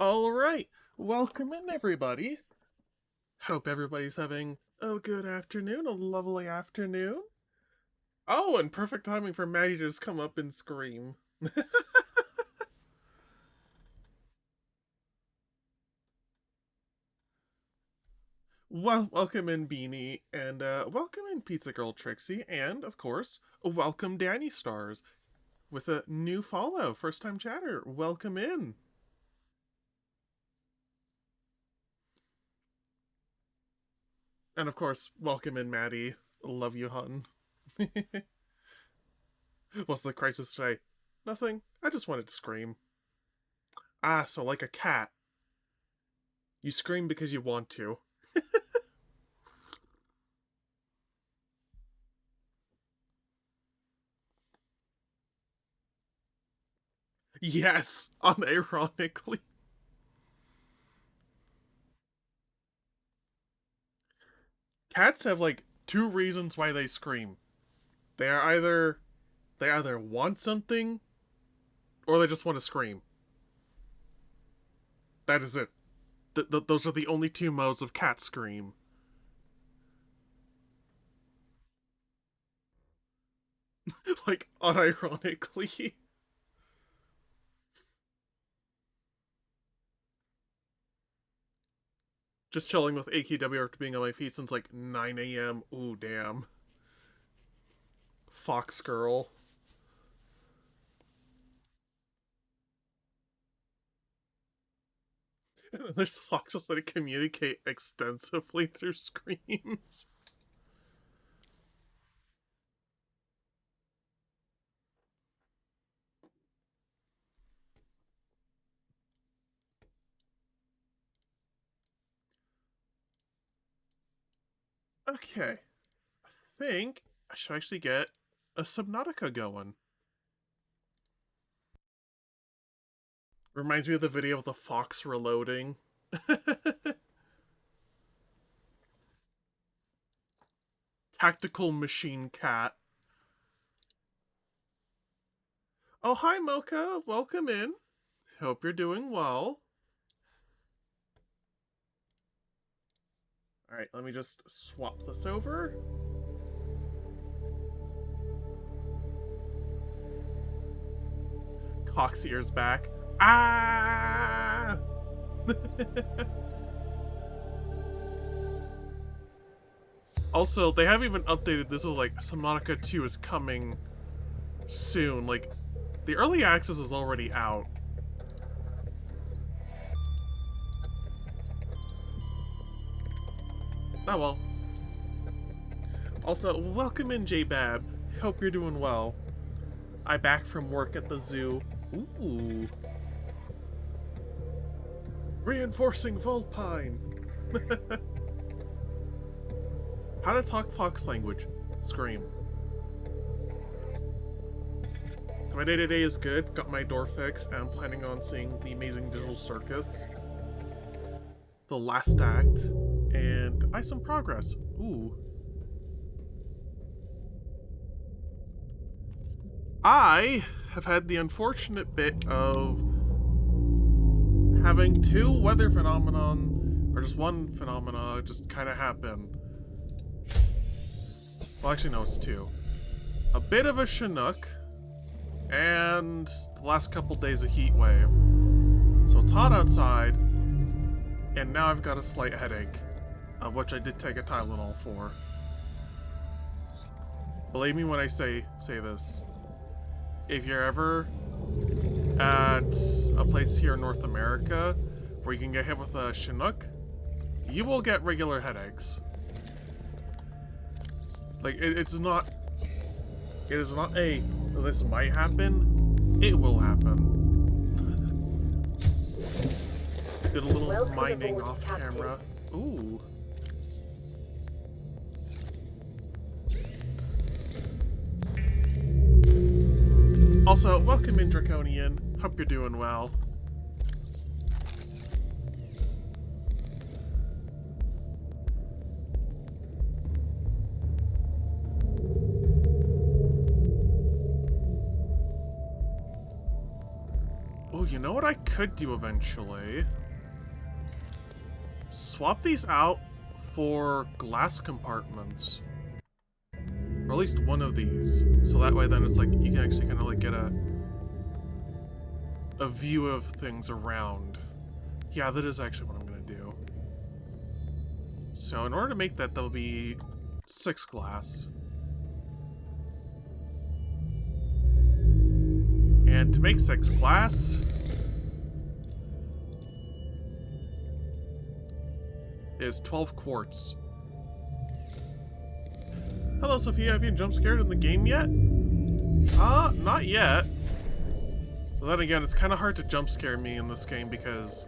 All right, welcome in, everybody. Hope everybody's having a good afternoon, a lovely afternoon. Oh, and perfect timing for Maddie to just come up and scream. Well, welcome in, Beanie, and welcome in, Pizza Girl Trixie, and of course, welcome Danny Stars with a new follow, first time chatter. Welcome in. And of course, welcome in, Maddie. Love you, hun. What's the crisis today? Nothing. I just wanted to scream. Ah, so like a cat. You scream because you want to. Yes, unironically. Cats have like two reasons why they scream. They either want something or they just want to scream. That is it. Those are the only two modes of cat scream. Like unironically. Just chilling with AQW after being on my feet since like 9 a.m. Ooh, damn. Fox girl. There's foxes that communicate extensively through screams. Okay, I think I should actually get a Subnautica going. Reminds me of the video of the fox reloading. Tactical machine cat. Oh, hi, Mocha. Welcome in. Hope you're doing well. Alright, let me just swap this over. Coxier's back. Ah! Also, they haven't even updated this with like Subnautica 2 is coming soon. Like, the early access is already out. Oh well. Also, welcome in, J-Bab. Hope you're doing well. I back from work at the zoo. Ooh. Reinforcing Vulpine. How to talk fox language. Scream. So my day-to-day is good. Got my door fixed, and I'm planning on seeing the Amazing Digital Circus, the last act, and some progress. Ooh. I have had the unfortunate bit of having two weather phenomenon, or just one phenomena, just kind of happen. Well, actually, no, it's two. A bit of a Chinook, and the last couple days a heat wave. So it's hot outside, and now I've got a slight headache, of which I did take a Tylenol for. Believe me when I say this. If you're ever at a place here in North America where you can get hit with a Chinook, you will get regular headaches. Like, it is not a, this might happen, it will happen. Did a little Welcome mining aboard, off Captain. camera. Ooh. Also, welcome in, Draconian. Hope you're doing well. Oh, know what I could do eventually? Swap these out for glass compartments. Or at least one of these. So that way then it's like you can actually kind of like get a view of things around. Yeah, that is actually what I'm gonna do. So in order to make that, there'll be 6 glass. And to make 6 glass, is 12 quartz. Hello, Sophia. Have you been jump scared in the game yet? Not yet. But then again, it's kind of hard to jump scare me in this game because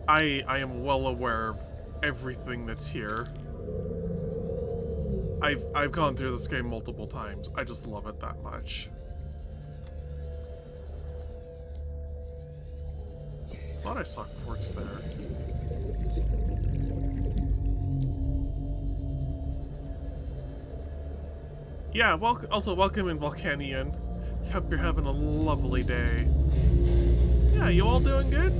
I am well aware of everything that's here. I've gone through this game multiple times. I just love it that much. Thought I saw quartz there. Yeah, also welcome in, Volcanian. Hope you're having a lovely day. Yeah, you all doing good?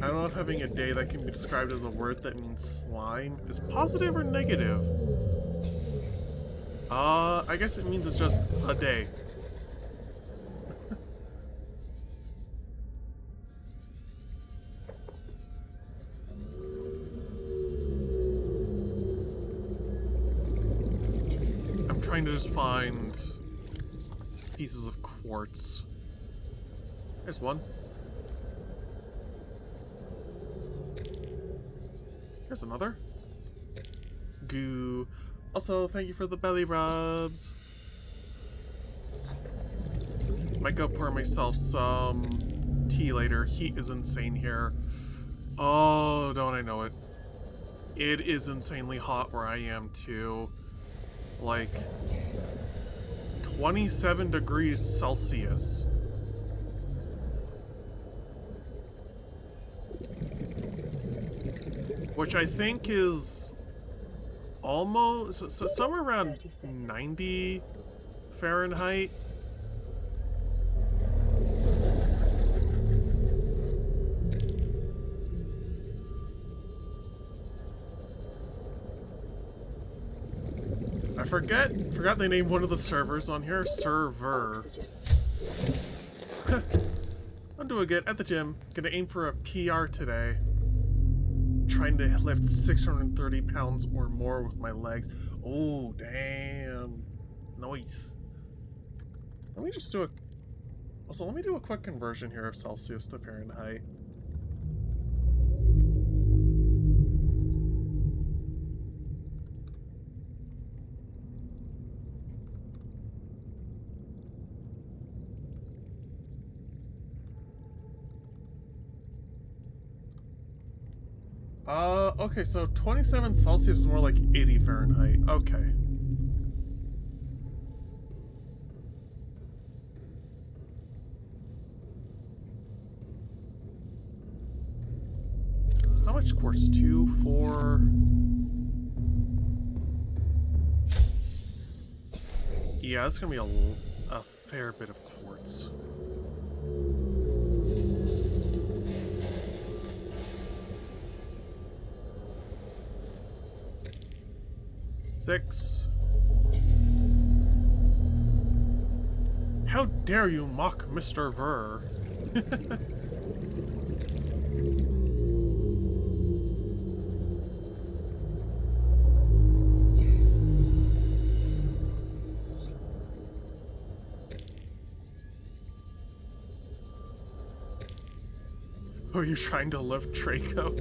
I don't know if having a day that can be described as a word that means slime is positive or negative. I guess it means it's just a day. I'm trying to just find pieces of quartz. There's one. Here's another. Goo. Also, thank you for the belly rubs. Might go pour myself some tea later. Heat is insane here. Oh, don't I know it. It is insanely hot where I am too. Like 27 degrees Celsius. Which I think is almost so somewhere around 90 Fahrenheit. I forgot they named one of the servers on here server. I'm doing good at the gym. Gonna aim for a PR today. Trying to lift 630 pounds or more with my legs. Oh, damn. Nice. Let me just do a... Also, let me do a quick conversion here of Celsius to Fahrenheit. Okay, so 27 Celsius is more like 80 Fahrenheit. Okay. How much quartz? 2, 4... Yeah, that's gonna be a fair bit of quartz. Six. How dare you mock Mr. Ver? Oh, you're trying to lift Draco?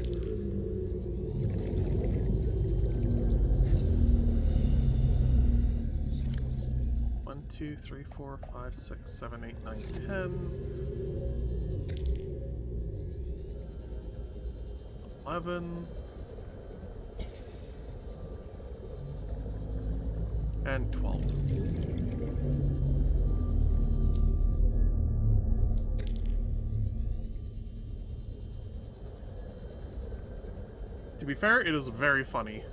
2, 3, 4, 5, 6, 7, 8, 9, 10. 11. And 12. To be fair, it is very funny.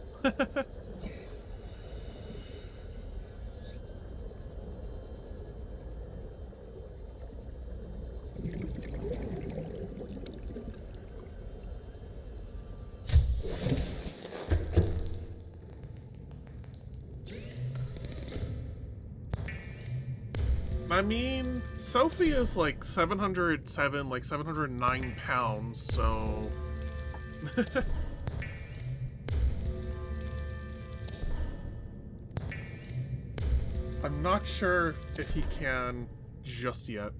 I mean, Sophie is like 707, like 709 pounds, so... I'm not sure if he can just yet.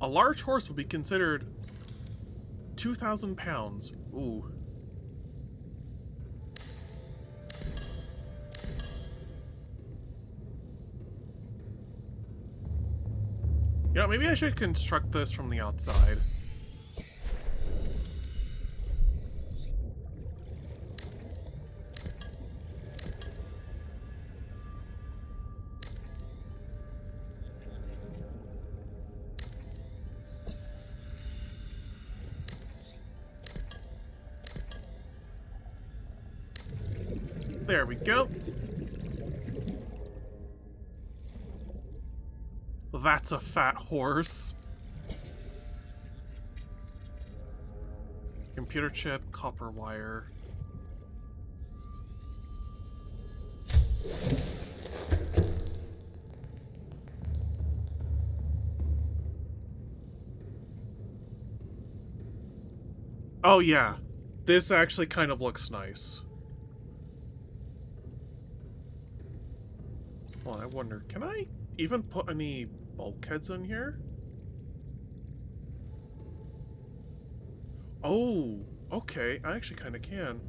A large horse would be considered 2,000 pounds. Ooh. You know, maybe I should construct this from the outside. There we go. That's a fat horse. Computer chip, copper wire. Oh yeah, this actually kind of looks nice. Well, I wonder, can I even put any bulkheads in here? Oh, okay, I actually kind of can.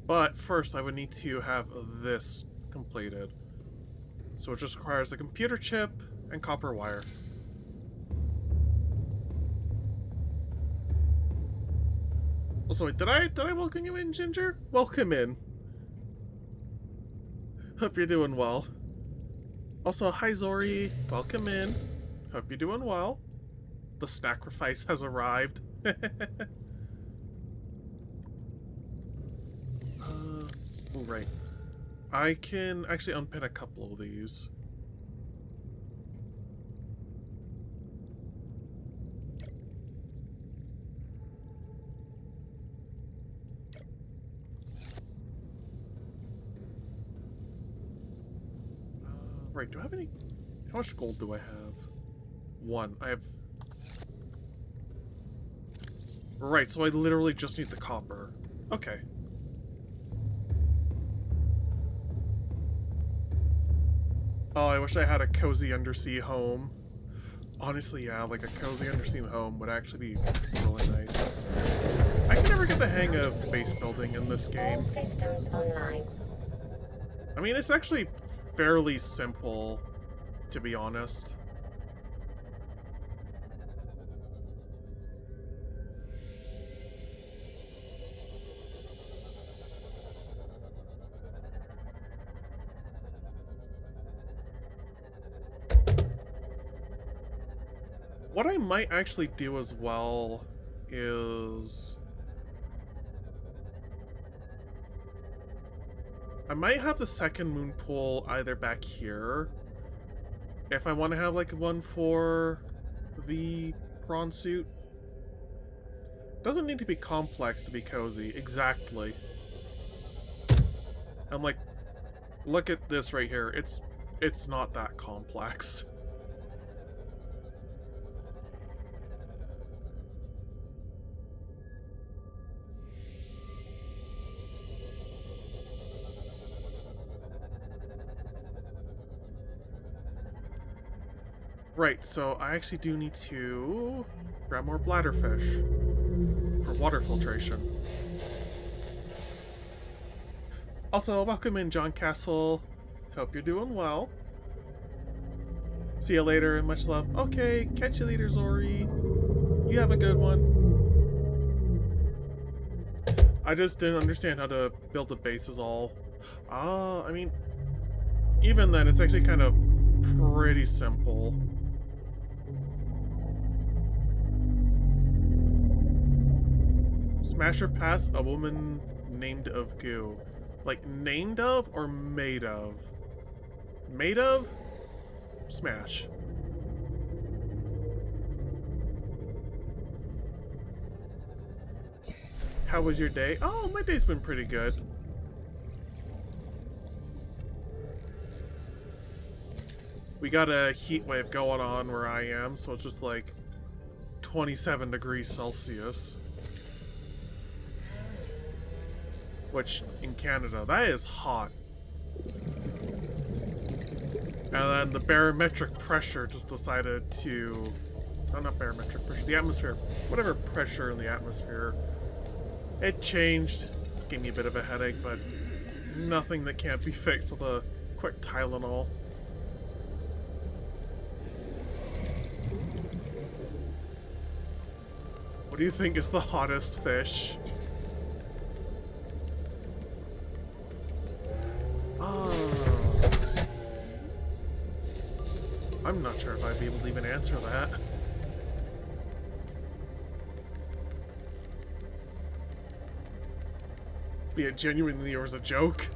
But first, I would need to have this completed. So it just requires a computer chip and copper wire. Also, wait, did I welcome you in, Ginger? Welcome in. Hope you're doing well. Also, hi Zori. Welcome in. Hope you're doing well. The sacrifice has arrived. Oh, right. I can actually unpin a couple of these. Right, do I have any... How much gold do I have? 1. I have... Right, so I literally just need the copper. Okay. Oh, I wish I had a cozy undersea home. Honestly, yeah, like a cozy undersea home would actually be really nice. I can never get the hang of base building in this game. All systems online. I mean, it's actually fairly simple, to be honest. What I might actually do as well is... I might have the second moon pool either back here, if I want to have like one for the prawn suit. Doesn't need to be complex to be cozy, exactly. And like, look at this right here, it's not that complex. Right, so I actually do need to grab more bladderfish for water filtration. Also, welcome in, John Castle. Hope you're doing well. See you later, and much love. Okay, catch you later, Zori. You have a good one. I just didn't understand how to build the base is all. I mean, even then, it's actually kind of pretty simple. Smash or pass a woman named of goo. Like, named of or made of? Made of? Smash. how was your day? Oh, my day's been pretty good. We got a heat wave going on where I am, so it's just like 27 degrees Celsius. Which, in Canada, that is hot. And then the barometric pressure just decided to... Oh, not barometric pressure, the atmosphere. Whatever pressure in the atmosphere. It changed. Gave me a bit of a headache, but nothing that can't be fixed with a quick Tylenol. What do you think is the hottest fish? I'm not sure if I'd be able to even answer that. Be it genuinely or as a joke.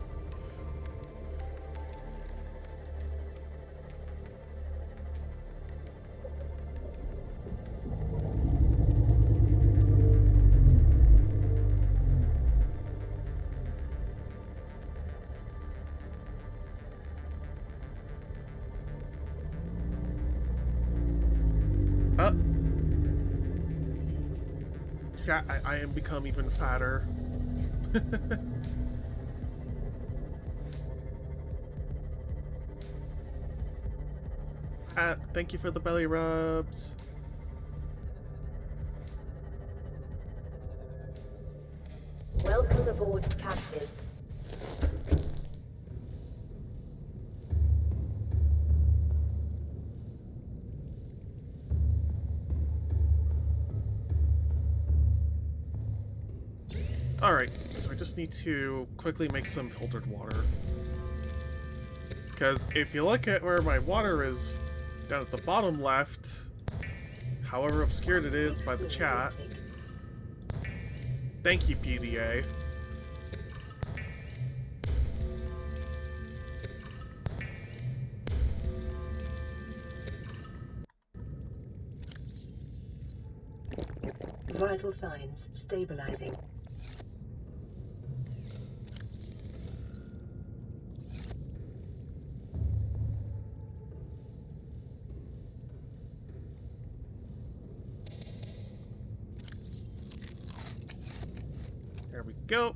Yeah, I am become even fatter. Thank you for the belly rubs. Welcome aboard, Captain. Alright, so I just need to quickly make some filtered water. Because if you look at where my water is down at the bottom left, however obscured it is by the chat, thank you, PDA. Vital signs stabilizing. There we go.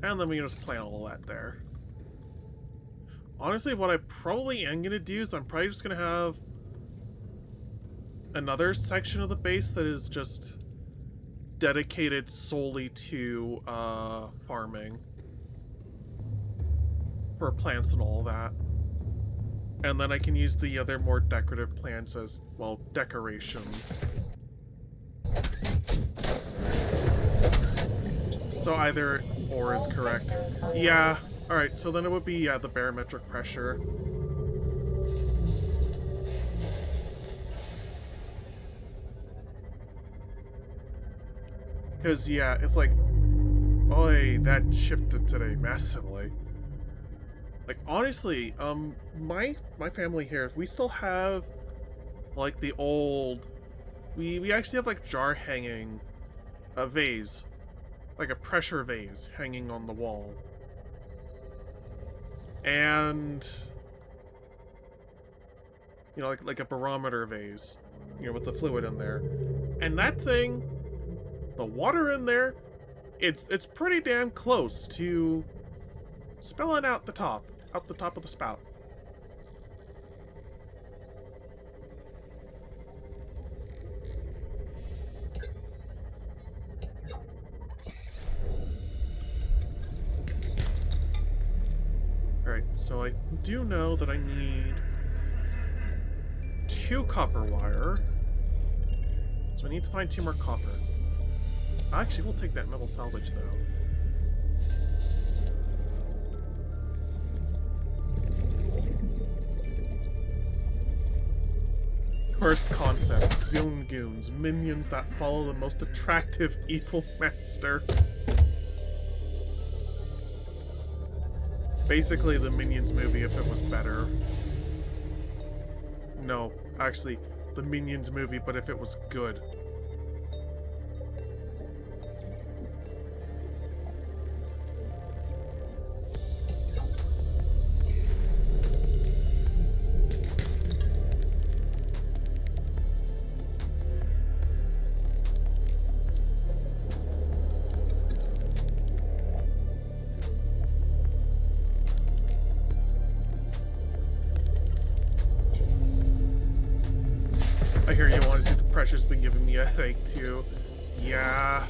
And then we can just plant all that there. Honestly, what I probably am going to do is I'm probably just going to have another section of the base that is just dedicated solely to farming. For plants and all that. And then I can use the other more decorative plants as, well, decorations. So either or is correct. Yeah. Alright, so then it would be, the barometric pressure. Because, yeah, it's like... Oi, that shifted today massively. Like, honestly, my family here, we still have, like, the old... We actually have, like, jar hanging... A vase. Like a pressure vase hanging on the wall. And... You know, like a barometer vase. You know, with the fluid in there. And that thing... The water in there... It's pretty damn close to... spilling out the top of the spout. Alright, so I do know that I need 2 copper wire. So I need to find 2 more copper. Actually, we'll take that metal salvage, though. First concept, Goon Goons, minions that follow the most attractive evil master. Basically the Minions movie if it was better. No, actually, the Minions movie, but if it was good. I hear you want to see the pressure's been giving me a headache too. Yeah.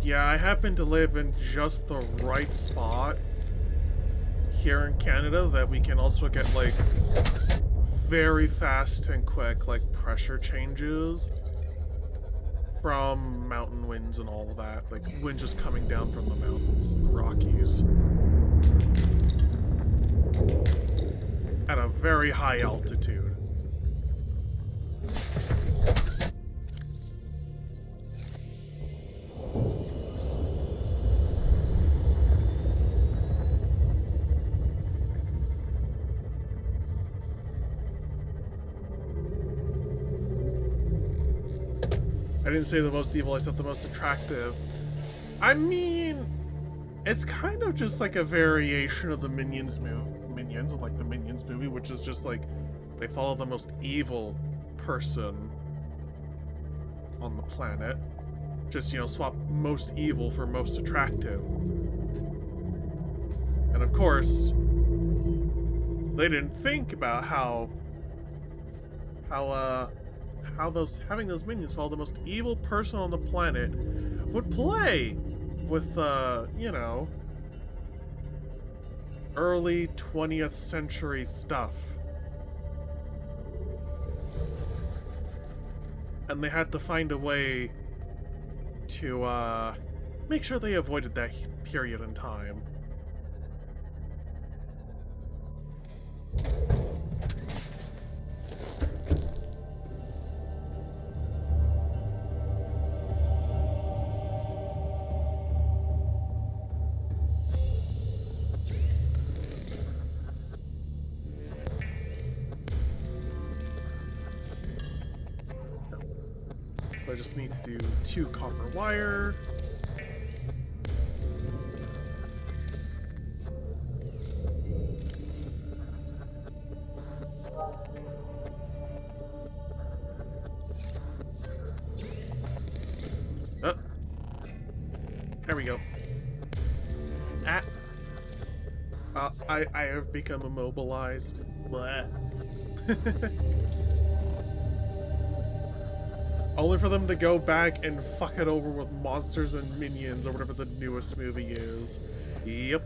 Yeah, I happen to live in just the right spot here in Canada that we can also get like very fast and quick like pressure changes from mountain winds and all of that, like wind just coming down from the mountains, the Rockies, at a very high altitude. I didn't say the most evil, I said the most attractive. I mean, it's kind of just like a variation of the Minions like the Minions movie, which is just like they follow the most evil person on the planet. Just, you know, swap most evil for most attractive. And of course, they didn't think about how having those minions follow the most evil person on the planet would play with, you know, early 20th century stuff. And they had to find a way to, make sure they avoided that period in time. I just need to do 2 copper wire. Oh. There we go. Ah. I have become immobilized. Blah. Only for them to go back and fuck it over with Monsters and Minions or whatever the newest movie is. Yep.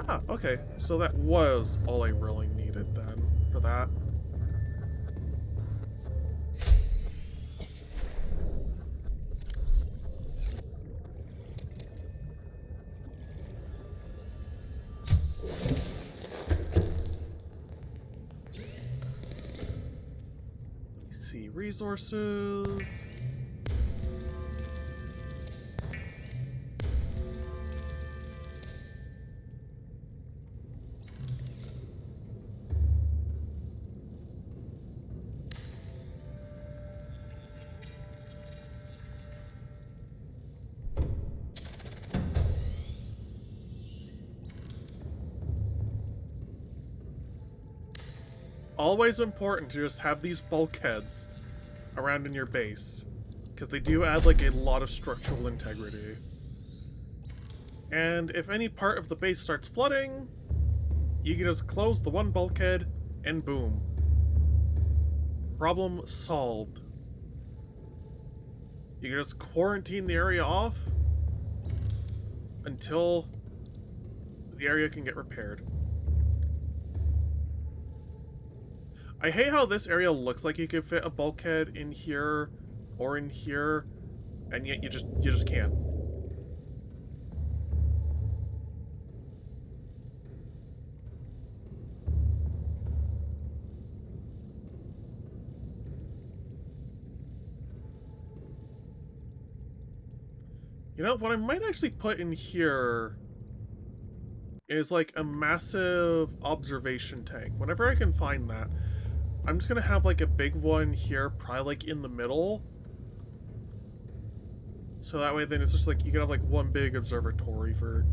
Ah, okay. So that was all I really needed then for that. Resources. Always important to just have these bulkheads around in your base, because they do add like a lot of structural integrity. And if any part of the base starts flooding, you can just close the one bulkhead and boom. Problem solved. You can just quarantine the area off until the area can get repaired. I hate how this area looks like you could fit a bulkhead in here or in here, and yet you just can't. You know, what I might actually put in here is like a massive observation tank. Whenever I can find that, I'm just gonna have like a big one here, probably like in the middle. So that way then it's just like you can have like one big observatory for,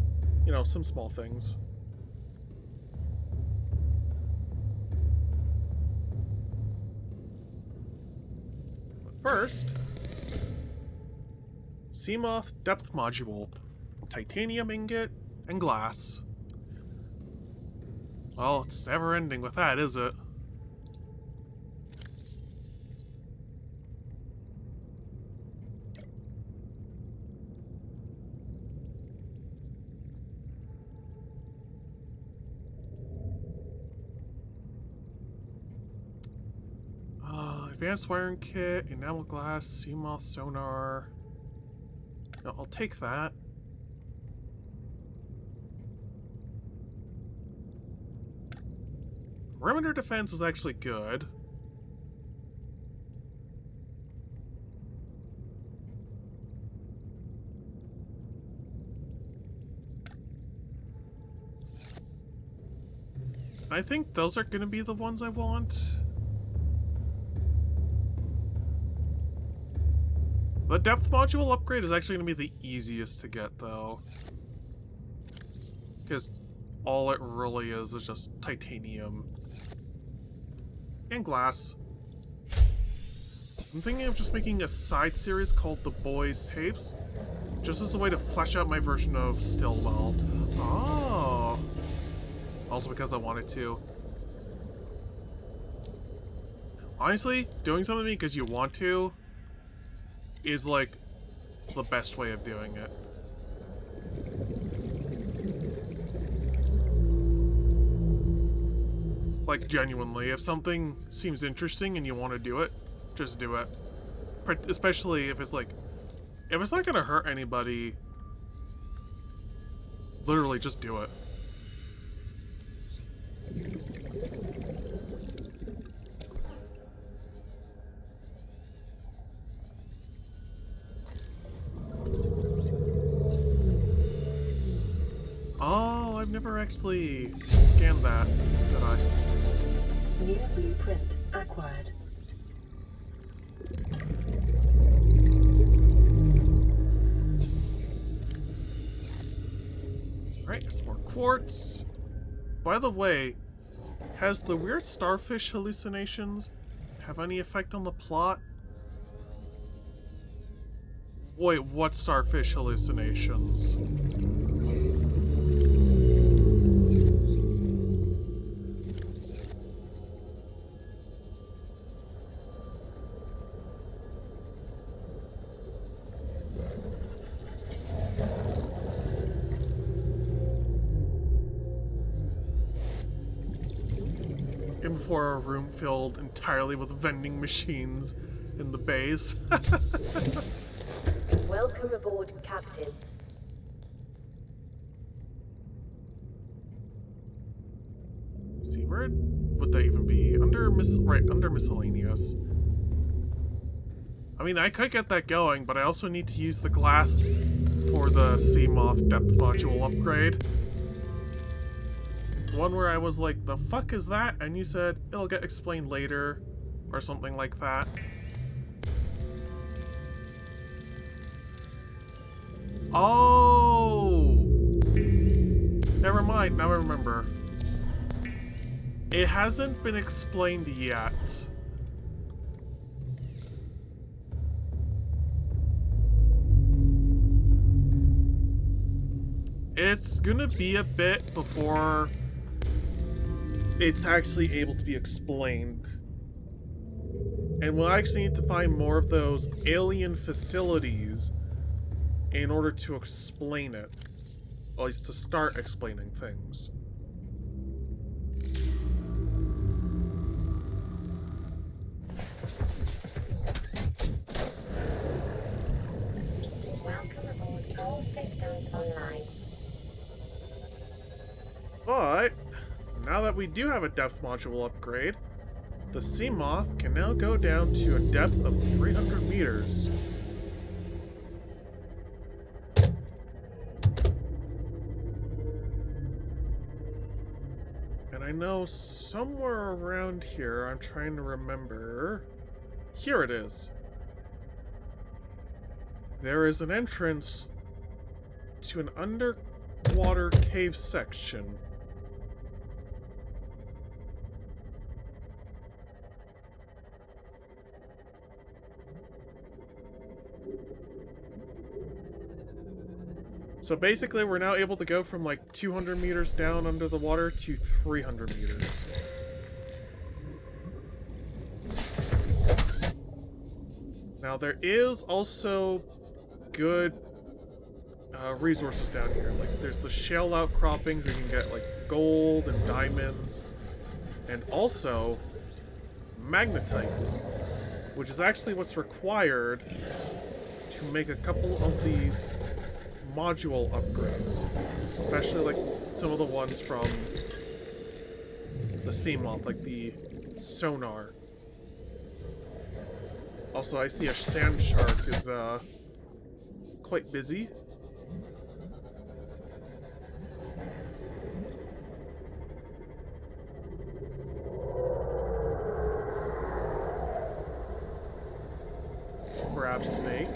you know, some small things. But first, Seamoth depth module, titanium ingot, and glass. Well, it's never ending with that, is it? Advanced wiring kit, enamel glass, Seamoth sonar. No, I'll take that. Perimeter defense is actually good. I think those are going to be the ones I want. The depth module upgrade is actually going to be the easiest to get, though. Because all it really is just titanium. And glass. I'm thinking of just making a side series called The Boys Tapes. Just as a way to flesh out my version of Stillwell. Oh. Also because I wanted to. Honestly, doing something because you want to is like the best way of doing it. Like genuinely, if something seems interesting and you want to do it, just do it. Especially if it's like, if it's not gonna hurt anybody, literally just do it. Oh, I've never actually scanned that, did I? New blueprint acquired. Alright, some more quartz. By the way, has the weird starfish hallucinations have any effect on the plot? Wait, what starfish hallucinations? And before a room filled entirely with vending machines in the bays. Welcome aboard, Captain. See, where would they even be? Under under miscellaneous. I mean, I could get that going, but I also need to use the glass for the Seamoth depth module upgrade. One where I was like, the fuck is that? And you said, it'll get explained later, or something like that. Oh! Never mind, now I remember. It hasn't been explained yet. It's gonna be a bit before it's actually able to be explained. And we'll actually need to find more of those alien facilities in order to explain it. Or at least to start explaining things. Welcome aboard. All systems online. But now that we do have a depth module upgrade, the Seamoth can now go down to a depth of 300 meters. know somewhere around here, I'm trying to remember. Here it is. There is an entrance to an underwater cave section. So basically, we're now able to go from like 200 meters down under the water to 300 meters. Now, there is also good resources down here. Like, there's the shale outcroppings where you can get like gold and diamonds, and also magnetite, which is actually what's required to make a couple of these module upgrades, especially like some of the ones from the sea moth, like the sonar. Also, I see a sand shark is quite busy. Crab snake.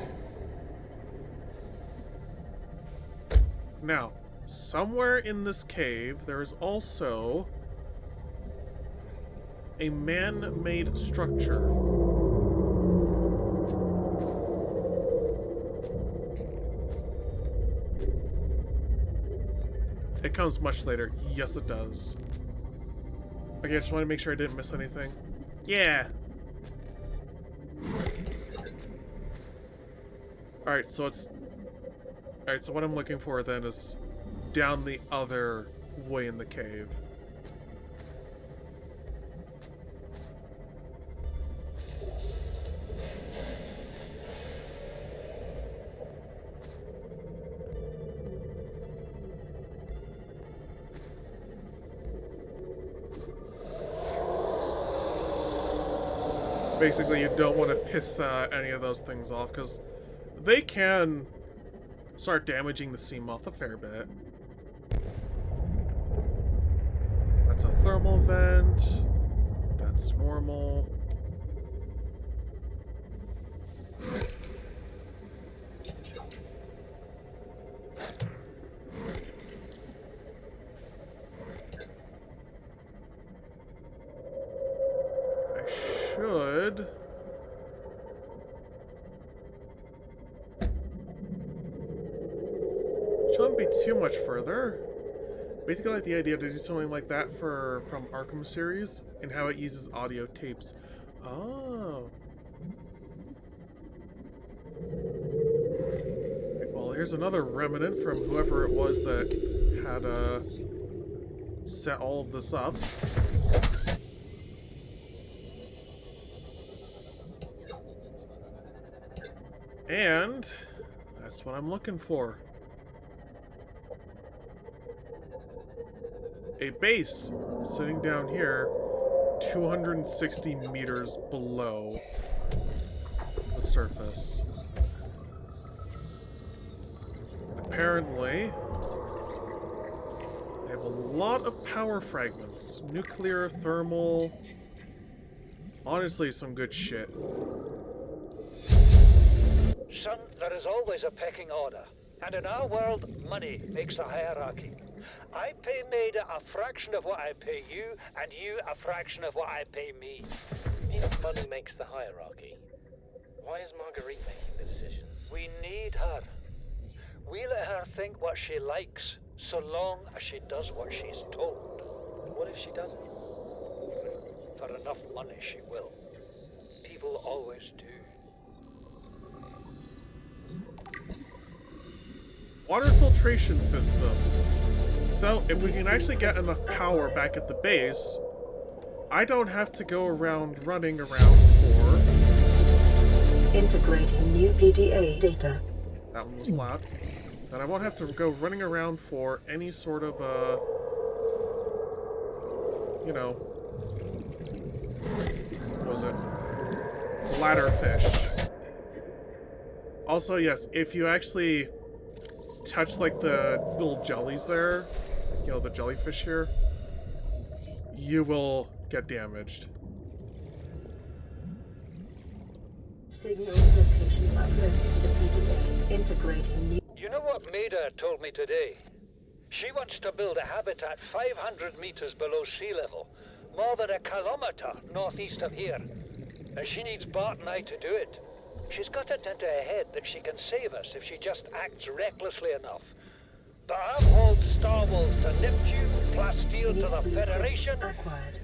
Now, somewhere in this cave, there is also a man-made structure. It comes much later. Yes, it does. Okay, I just want to make sure I didn't miss anything. Yeah! Alright, so it's... Alright, so what I'm looking for then is down the other way in the cave. Basically, you don't want to piss any of those things off, because they can start damaging the sea moth a fair bit. That's a thermal vent. That's normal. Shouldn't be too much further. Basically, like the idea to do something like that from Arkham series and how it uses audio tapes. Oh. Well, here's another remnant from whoever it was that had set all of this up. And that's what I'm looking for. A base sitting down here 260 meters below the surface. Apparently, they have a lot of power fragments. Nuclear, thermal. Honestly, some good shit. Son, there is always a pecking order. And in our world, money makes a hierarchy. I pay Maida a fraction of what I pay you, and you a fraction of what I pay me. If money makes the hierarchy, why is Marguerite making the decisions? We need her. We let her think what she likes, so long as she does what she's told. And what if she doesn't? For enough money, she will. People always do. Water filtration system. So, if we can actually get enough power back at the base, I don't have to go around running around for... Integrating new PDA data. That one was loud. Then I won't have to go running around for any sort of, you know... What was it? Bladderfish. Also, yes, if you actually touch, like, the little jellies there, you know, the jellyfish here, you will get damaged. Signal location uploaded to the PDA. Integrating new... You know what Maida told me today? She wants to build a habitat 500 meters below sea level, more than a kilometer northeast of here. And she needs Bart and I to do it. She's got it into her head that she can save us if she just acts recklessly enough. But I've hauled Star Wars to Neptune, Plasteel to the Federation. Acquired.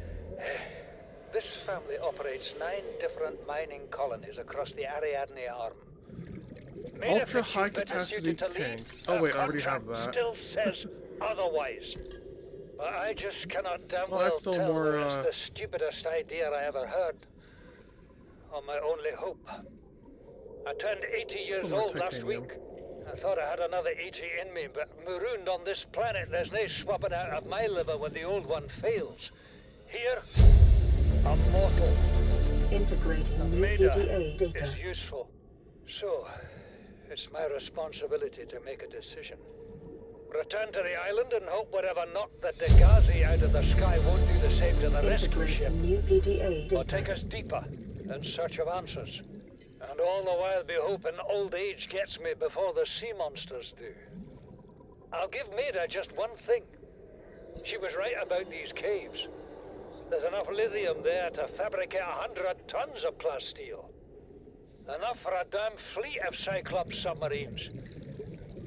This family operates 9 different mining colonies across the Ariadne Arm. Maida Ultra thinks high you'd better capacity suited to tank. lead. Oh Her wait, I already have contract that. Still says otherwise. But I just cannot damn Well, well that's still tell more, whether it's the stupidest idea I ever heard, or my only hope. I turned 80 years Some more old last titanium. week. I thought I had another 80 in me, but marooned on this planet, there's no swapping out of my liver when the old one fails. Here, I'm mortal. Integrating new Maida PDA data. is useful. So, it's my responsibility to make a decision. Return to the island and hope whatever knocked the Degazi out of the sky won't do the same to the rescue ship. Integrating new PDA Or take data. us deeper in search of answers. And all the while be hoping old age gets me before the sea monsters do. I'll give Maida just one thing. She was right about these caves. There's enough lithium there to fabricate 100 tons of plasteel. Enough for a damn fleet of Cyclops submarines.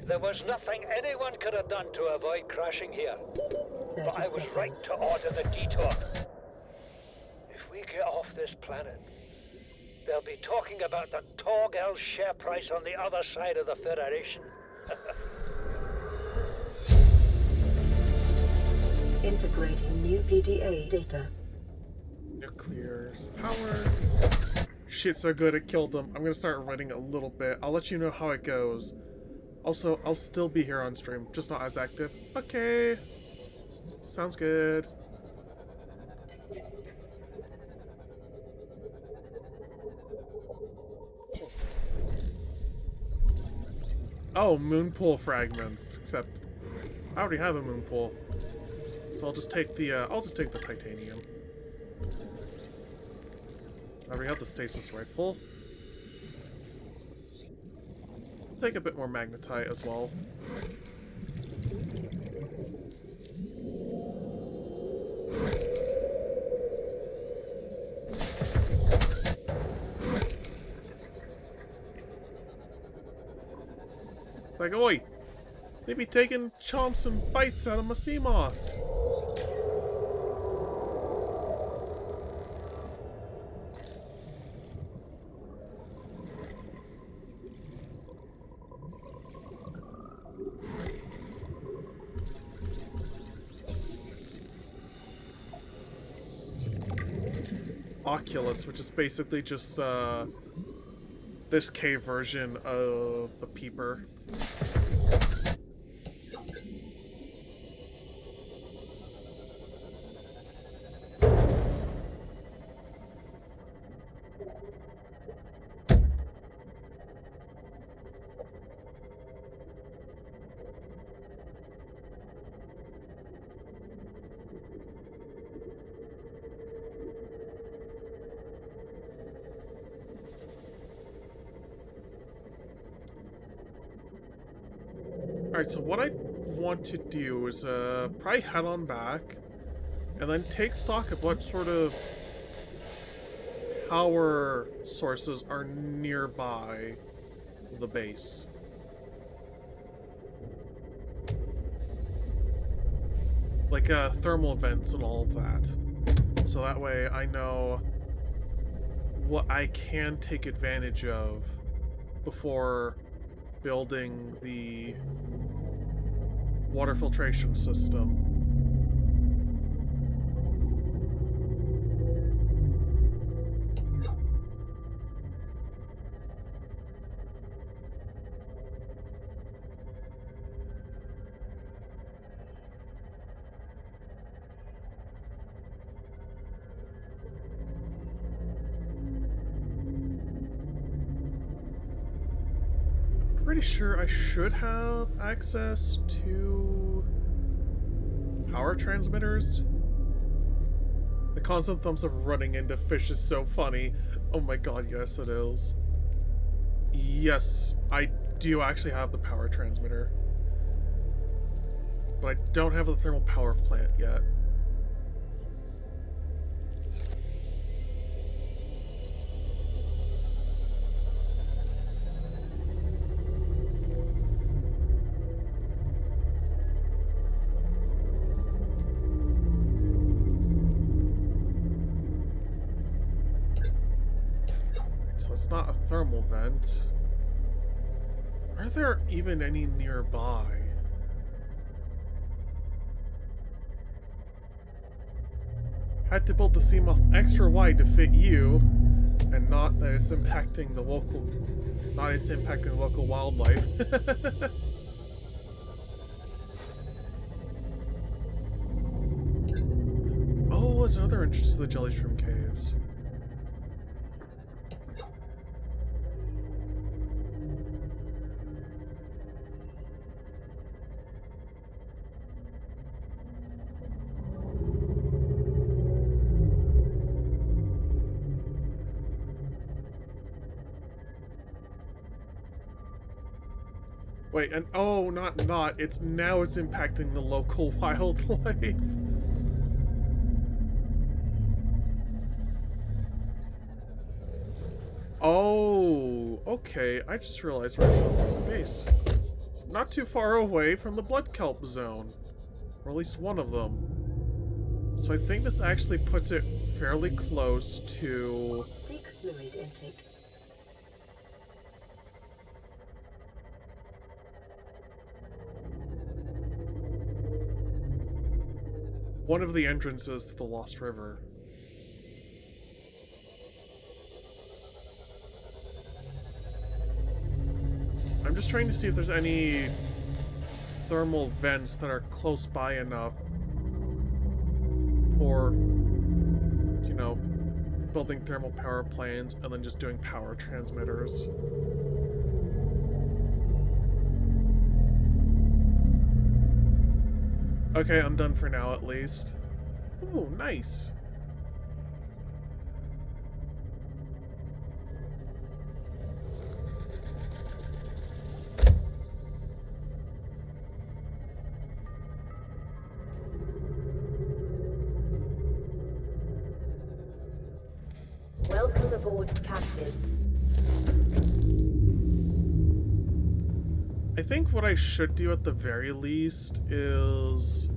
There was nothing anyone could have done to avoid crashing here. But 30 I was right seconds. to order the detour. If we get off this planet, they'll be talking about the Torgal share price on the other side of the Federation. Integrating new PDA data. Nuclear's power. Shit, so good it killed them. I'm gonna start running a little bit. I'll let you know how it goes. Also, I'll still be here on stream, just not as active. Okay. Sounds good. Oh, moon pool fragments. Except I already have a moon pool. So I'll just take the titanium. I already have the stasis rifle. Take a bit more magnetite as well. Like, oi! They be taking chomps and bites out of my sea moth. Oculus, which is basically just this cave version of the Peeper. Alright, so what I want to do is probably head on back and then take stock of what sort of power sources are nearby the base. Like thermal vents and all of that. So that way I know what I can take advantage of before building the water filtration system. Pretty sure I should have access to power transmitters. The constant thumbs up running into fish is so funny. Oh my god, yes it is. Yes, I do actually have the power transmitter. But I don't have the thermal power plant yet. So it's not a thermal vent. Are there even any nearby? Had to build the Seamoth extra wide to fit you, and not that it's impacting the local, wildlife. Oh, there's another entrance to the Jelly Shroom Caves. Wait, and oh, it's now it's impacting the local wildlife. Oh, okay, I just realized we're on the base. Not too far away from the blood kelp zone. Or at least one of them. So I think this actually puts it fairly close to... Seek fluid intake. one of the entrances to the Lost River. I'm just trying to see if there's any thermal vents that are close by enough for, you know, building thermal power plants and then just doing power transmitters. Okay, I'm done for now at least. Ooh, nice. Welcome aboard, Captain. I think what I should do at the very least is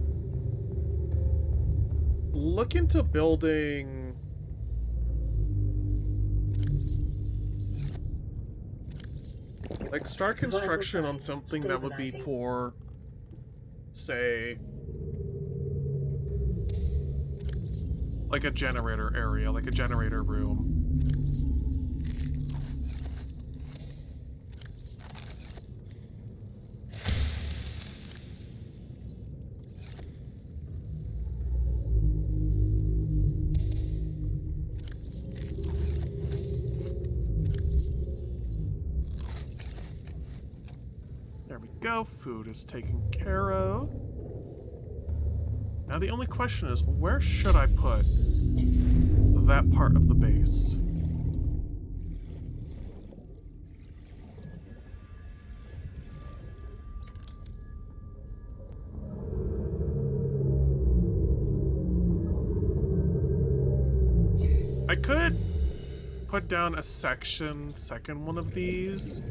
look into building like start construction on something that would be for, say, like a generator area, like a generator room. There we go, food is taken care of. Now the only question is, where should I put that part of the base? I could put down a second one of these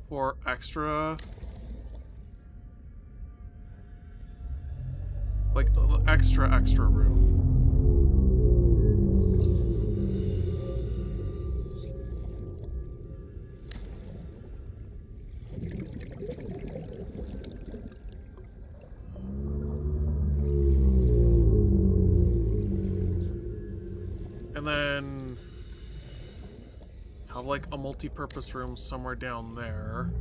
for extra, like extra room. And then have like a multi-purpose room somewhere down there.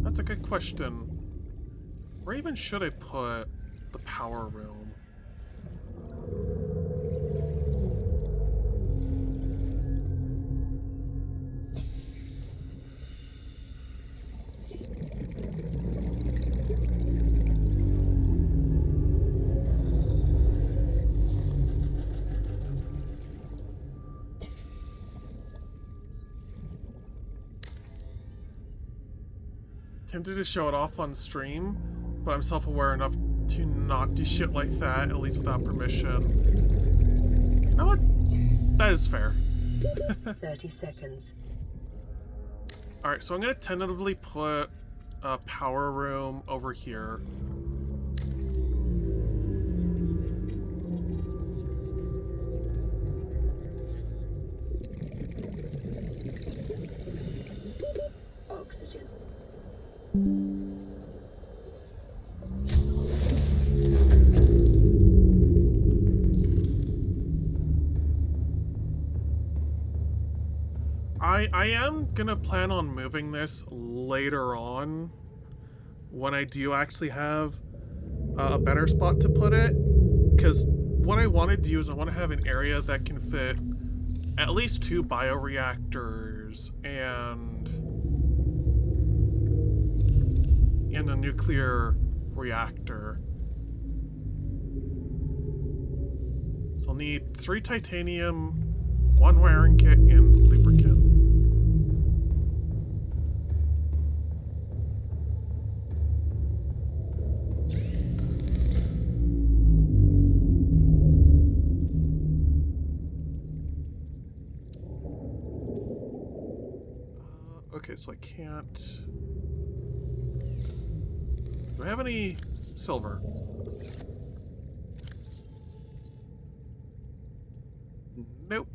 That's a good question. Where even should I put the power room? Tempted to show it off on stream, but I'm self-aware enough to not do shit like that, at least without permission. You know what? That is fair. 30 seconds. Alright, so I'm gonna tentatively put a power room over here. Oxygen. I am gonna plan on moving this later on when I do actually have a better spot to put it, because what I want to do is I want to have an area that can fit at least 2 bioreactors and a nuclear reactor. So I'll need 3 titanium, 1 wiring kit, and lubricant. Okay, so I can't... Do I have any silver? Nope.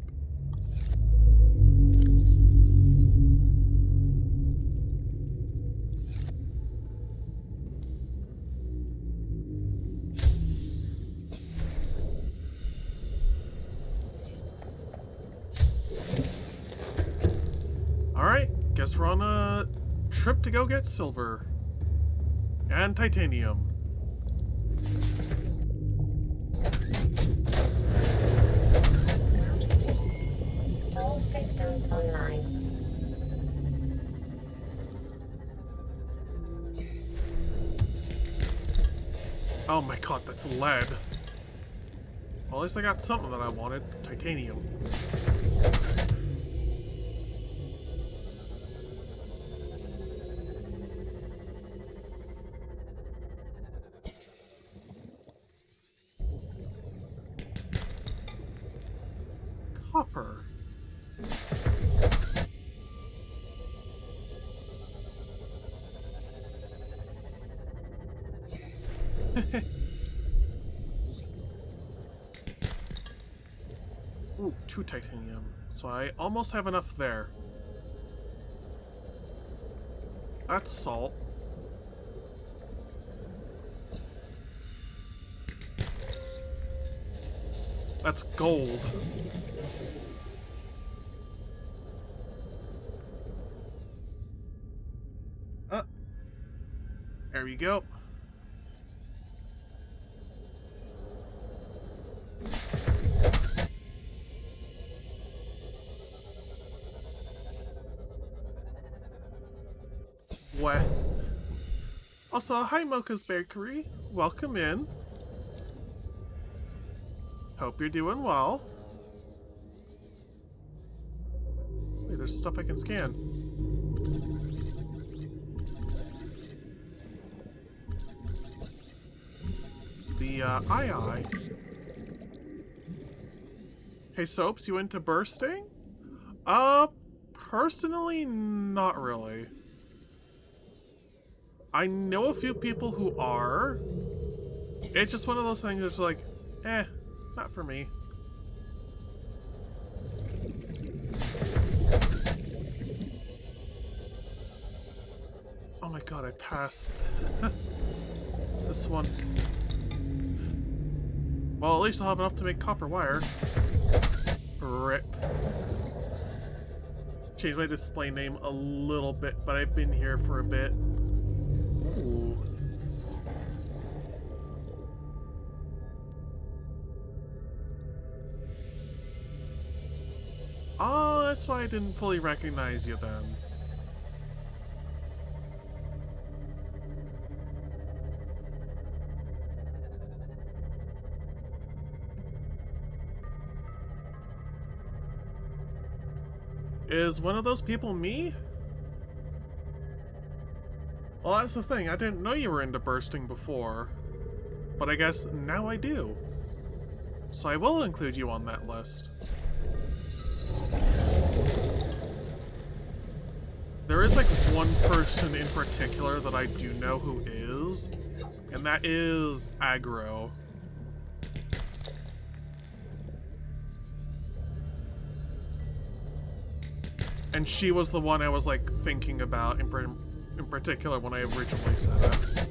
Alright, guess we're on a trip to go get silver. And titanium. All systems online. Oh my god, that's lead. Well, at least I got something that I wanted. Titanium. Copper. Ooh, 2 titanium. So I almost have enough there. That's salt. That's gold. There we go. What? Also, hi Mocha's Bakery. Welcome in. Hope you're doing well. Wait, there's stuff I can scan. The, aye. Hey, Soaps, you into bursting? Personally, not really. I know a few people who are. It's just one of those things that's like, not for me. Oh my god, I passed this one. Well, at least I'll have enough to make copper wire. Rip. Changed my display name a little bit, but I've been here for a bit. Ooh. Oh, that's why I didn't fully recognize you then. Is one of those people me? Well, that's the thing. I didn't know you were into bursting before. But I guess now I do. So I will include you on that list. There is like one person in particular that I do know who is, and that is Aggro. And she was the one I was like thinking about in particular when I originally said it.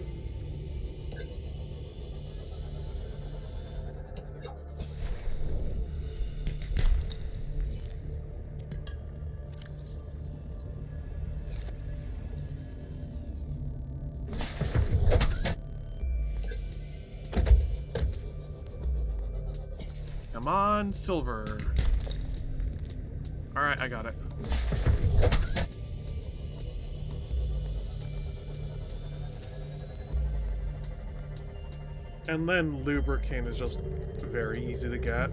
Come on, silver. Alright, I got it. And then lubricant is just very easy to get.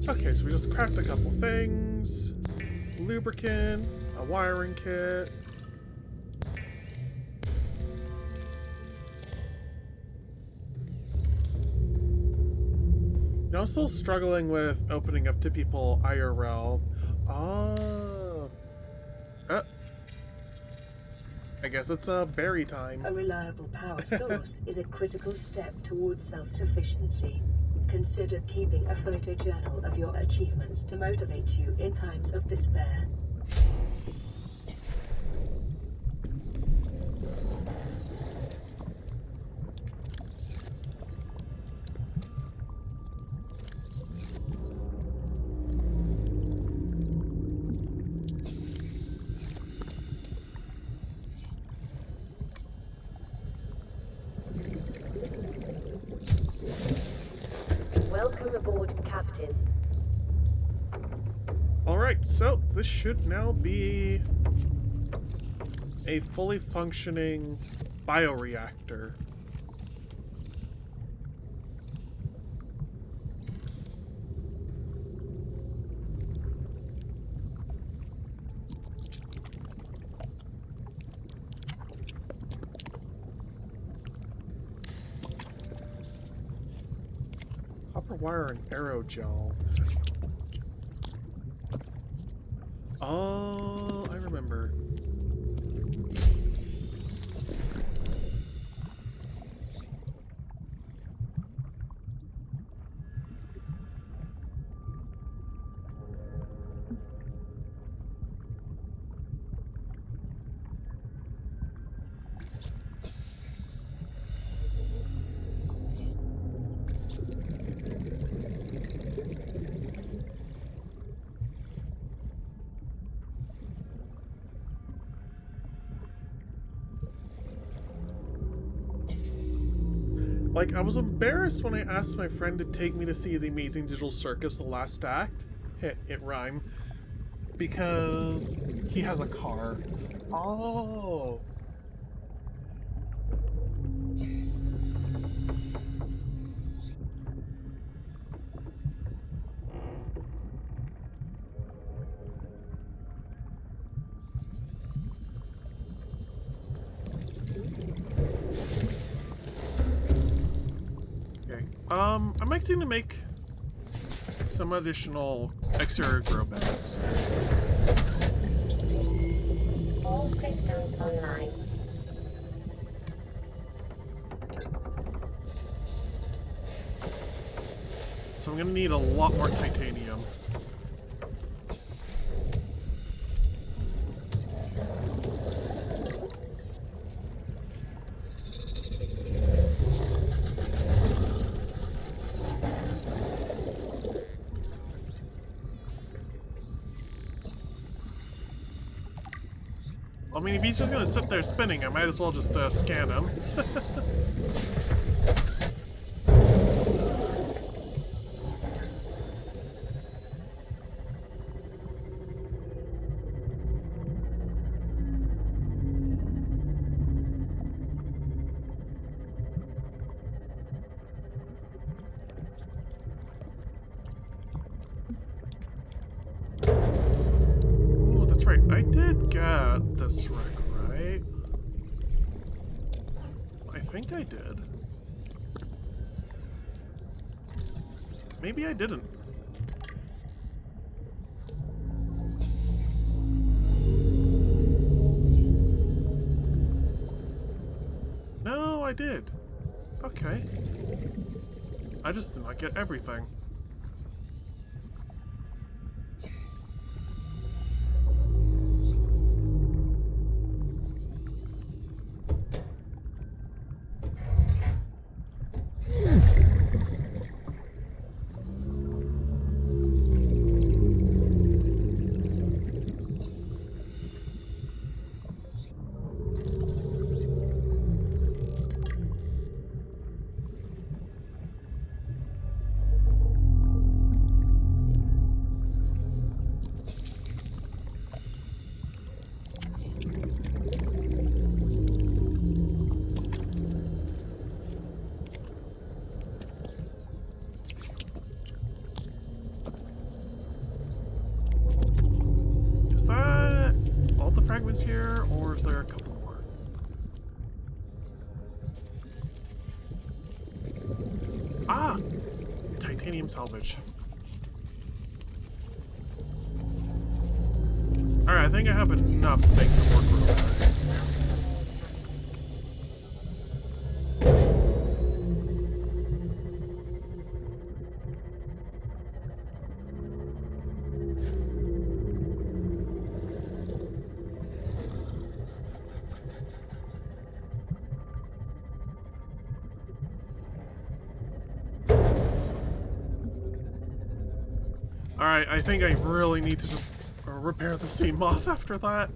Okay, so we just cracked a couple things. Lubricant, a wiring kit. You know, I'm still struggling with opening up to people IRL. Oh. I guess it's berry time. A reliable power source is a critical step towards self-sufficiency. Consider keeping a photojournal of your achievements to motivate you in times of despair. Welcome aboard, Captain. Alright, so this should now be a fully functioning bioreactor. Copper wire and aerogel. Oh, I remember. Like, I was embarrassed when I asked my friend to take me to see The Amazing Digital Circus, the last act. It rhymed. Because he has a car. Oh. I'm actually gonna make some additional exterior grow beds. All systems online. So I'm gonna need a lot more titanium. mean, if he's just gonna sit there spinning, I might as well just scan him. Ooh, that's right. I did get this wreck, right? I think I did. Maybe I didn't. No, I did. Okay. I just did not get everything. Is that all the fragments here, or is there a couple more? Ah! Titanium salvage. Alright, I think I have enough to make some more robots. Alright, I think I really need to just repair the sea moth after that.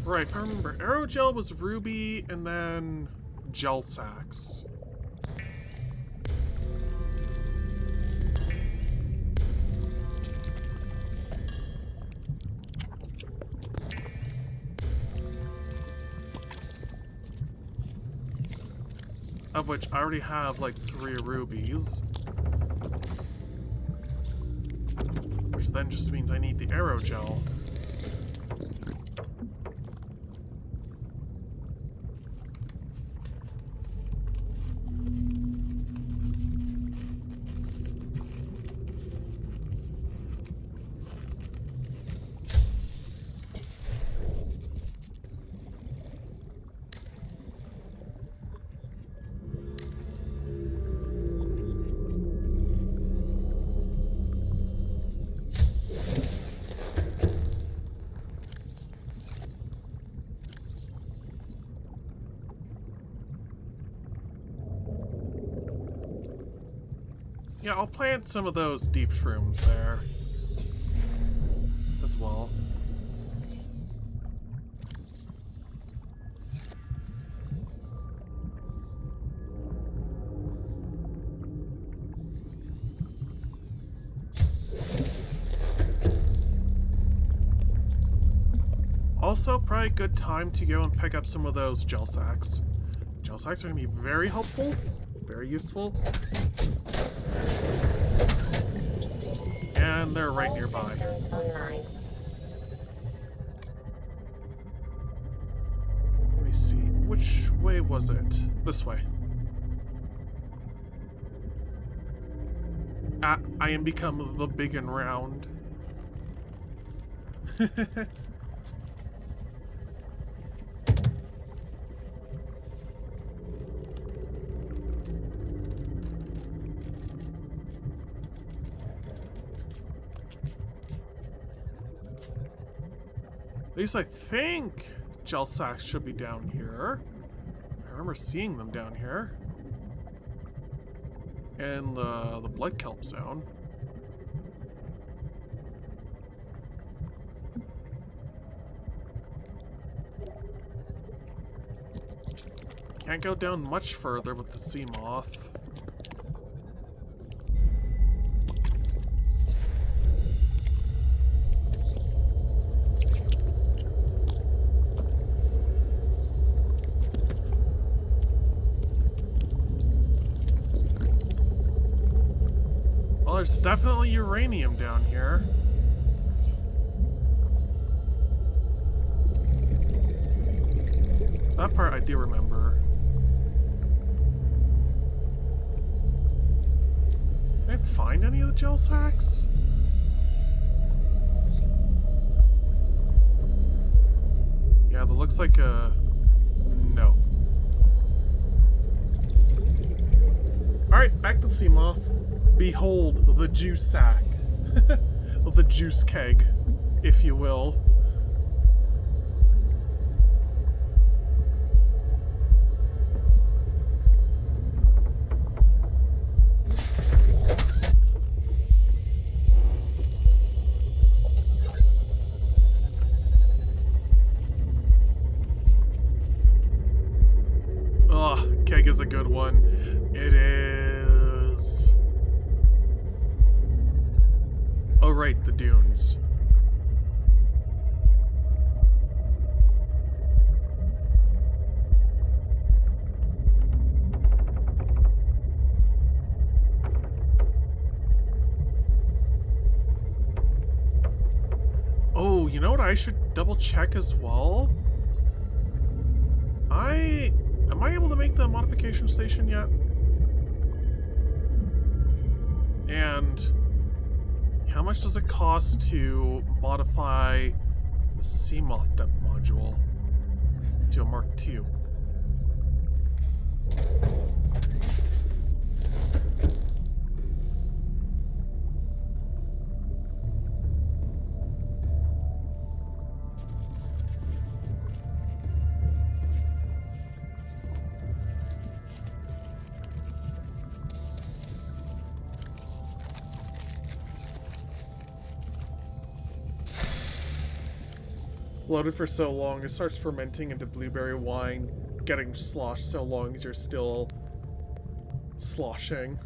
Right, I remember aerogel was ruby and then gel sacks. Of which I already have like 3 rubies. Which then just means I need the aerogel. Yeah, I'll plant some of those deep shrooms there as well. Also, probably a good time to go and pick up some of those gel sacks. Gel sacks are going to be very helpful, very useful. And they're right nearby. Systems online. Let me see. Which way was it? This way. I am become the big and round. At least I think gel sacks should be down here. I remember seeing them down here. In the blood kelp zone. Can't go down much further with the sea moth. Well, there's definitely uranium down here. That part I do remember. Can I find any of the gel sacks? Yeah, that looks like a... no. Alright, back to the sea moth. Behold the juice sack. The juice keg, if you will. Keg is a good one. It is... oh right, the dunes. Oh, you know what I should double check as well? Am I able to make the modification station yet? And how much does it cost to modify the Seamoth depth module to a Mark II? Loaded for so long, it starts fermenting into blueberry wine, getting sloshed so long as you're still sloshing.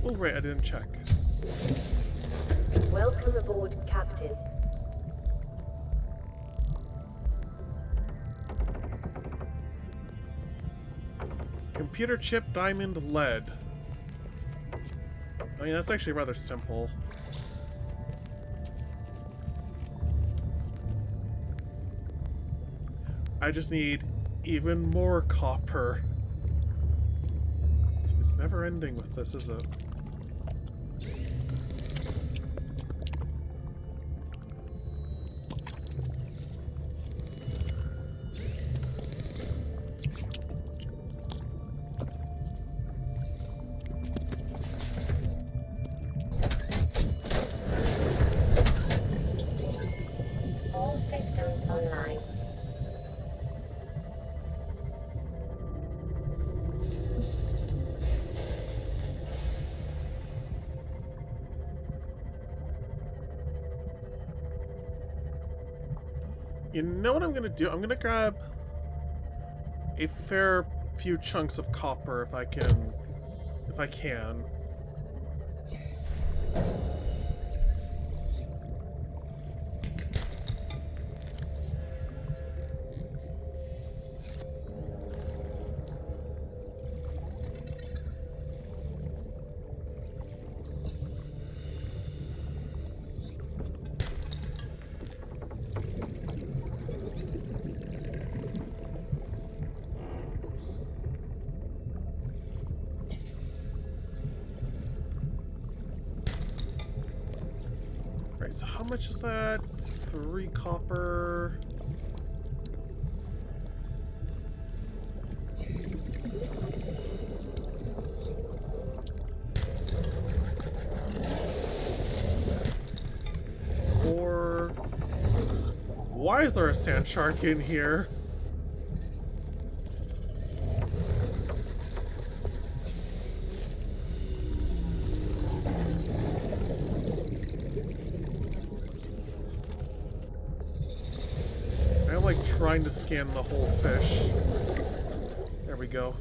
Oh, right, I didn't check. Welcome aboard, Captain. Computer chip, diamond, lead. I mean, that's actually rather simple. I just need even more copper. It's never ending with this, is it? All systems online. You know what I'm gonna do? I'm gonna grab a fair few chunks of copper if I can. much is that? 3 copper. Or why is there a sand shark in here? I'm like trying to scan the whole fish. There we go.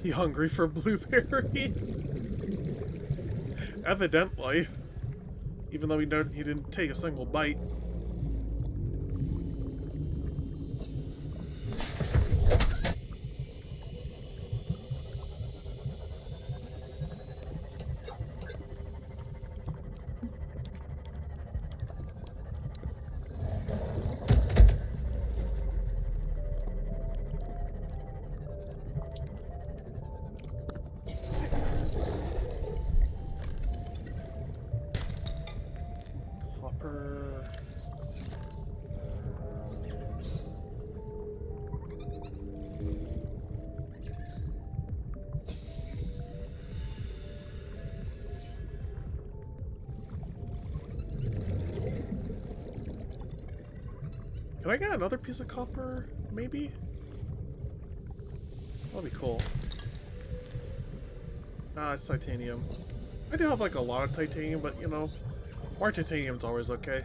You hungry for blueberry? Evidently. Even though he didn't take a single bite. Can I get another piece of copper? Maybe? That'll be cool. Ah, it's titanium. I do have like a lot of titanium, but you know, more titanium's always okay.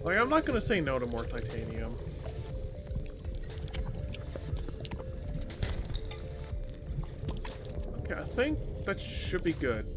Like, I'm not gonna say no to more titanium. Okay, I think that should be good.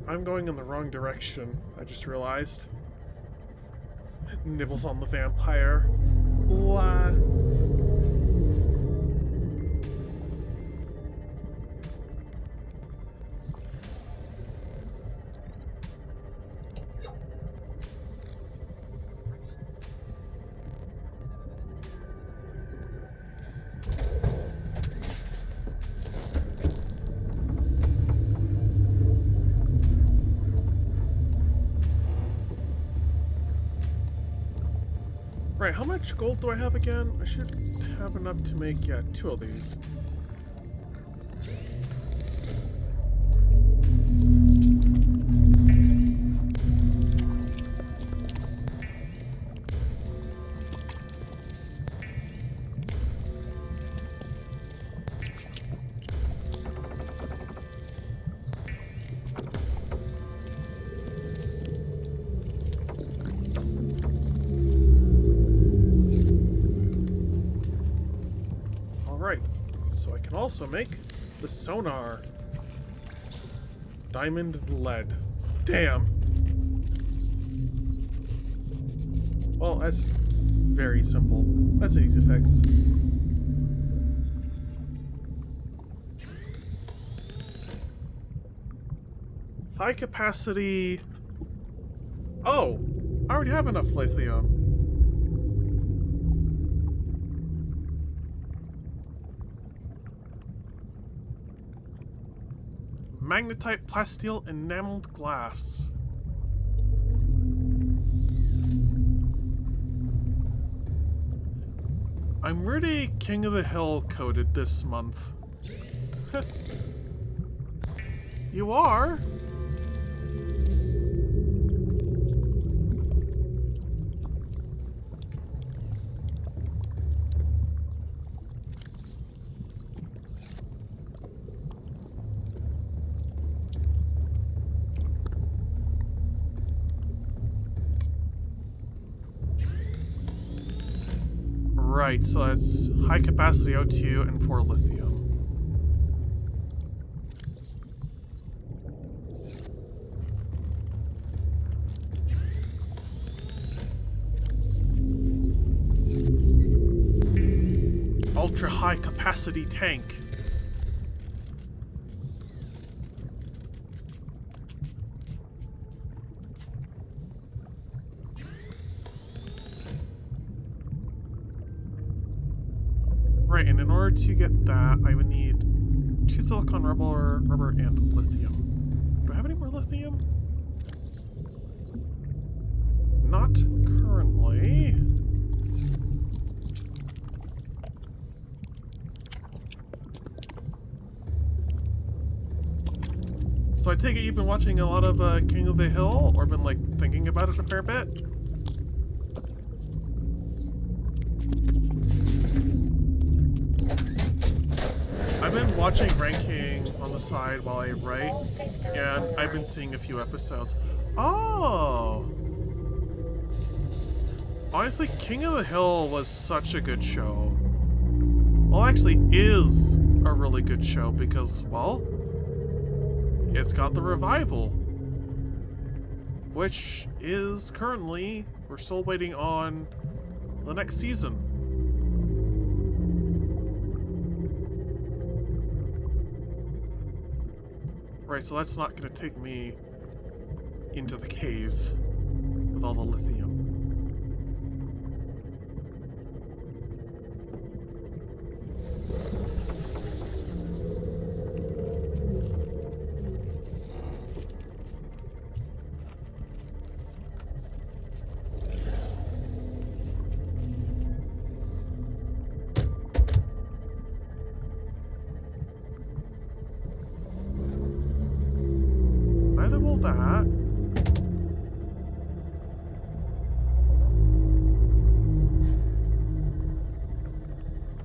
I'm going in the wrong direction, I just realized. Nibbles on the vampire. What? Right, how much gold do I have again? I should have enough to make, yeah, 2 of these. So I can also make the sonar. Diamond lead. Damn. Well, that's very simple. That's an easy fix. High capacity. Oh! I already have enough lithium. Magnetite, plasteel, enameled glass. I'm really King of the Hill coded this month. You are? Right, so that's high capacity O2 and 4 lithium. Ultra high capacity tank. Right, and in order to get that, I would need 2 silicon rubber, and lithium. Do I have any more lithium? Not currently. So I take it you've been watching a lot of King of the Hill, or been like thinking about it a fair bit? I've been watching ranking on the side while I write, and I've been seeing a few episodes. Oh! Honestly, King of the Hill was such a good show. Well, actually is a really good show because, well, it's got the revival, which is currently, we're still waiting on the next season. Right, so that's not going to take me into the caves with all the lithium. Neither will that.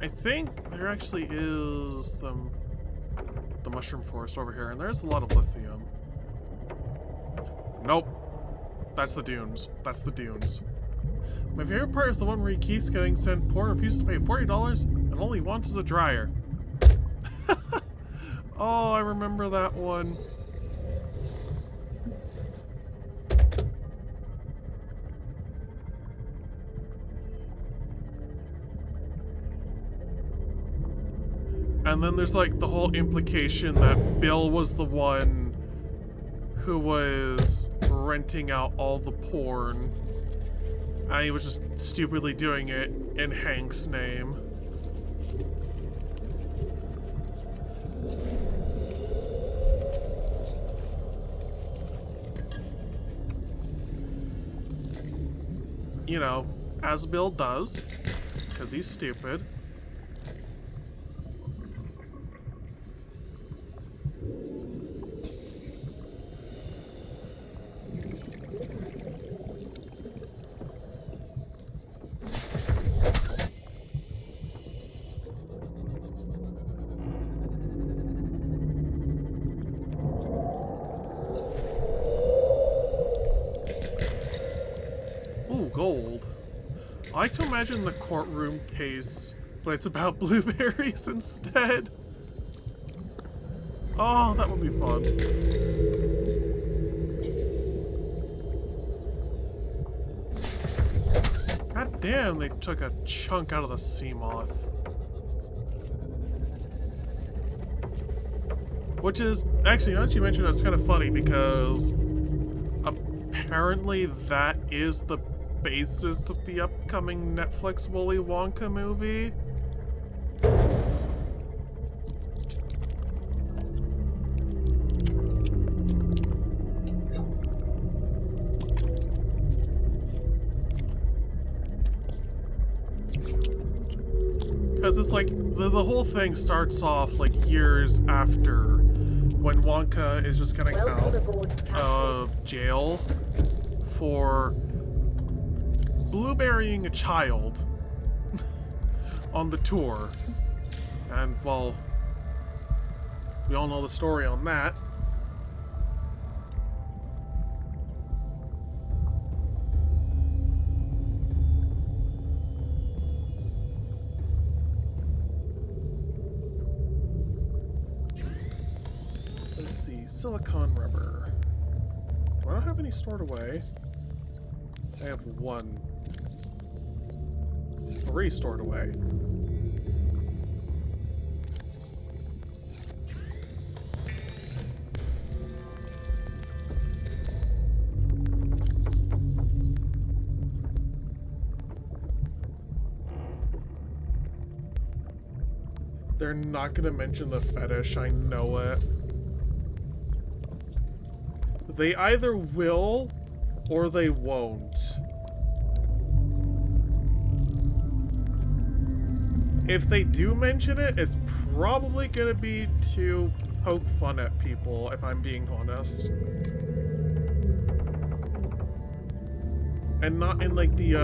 I think there actually is the mushroom forest over here, and there's a lot of lithium. Nope. That's the dunes. That's the dunes. My favorite part is the one where he keeps getting sent poor and refuses to pay $40 and only wants is a dryer. Oh, I remember that one. And then there's like the whole implication that Bill was the one who was renting out all the porn. And he was just stupidly doing it in Hank's name. You know, as Bill does, because he's stupid. Ooh, gold. I like to imagine the courtroom case, but it's about blueberries instead. Oh, that would be fun. God damn, they took a chunk out of the sea moth. Which is, actually, now that you mentioned, that's kind of funny because apparently that is the basis of the upcoming Netflix Willy Wonka movie. Because it's like, the whole thing starts off like years after when Wonka is just getting out of jail for blueberrying a child on the tour. And, well, we all know the story on that. silicone rubber. Do I not have any stored away? I have 3 stored away. They're not gonna mention the fetish, I know it. They either will or they won't. If they do mention it, it's probably gonna be to poke fun at people, if I'm being honest. And not in like the,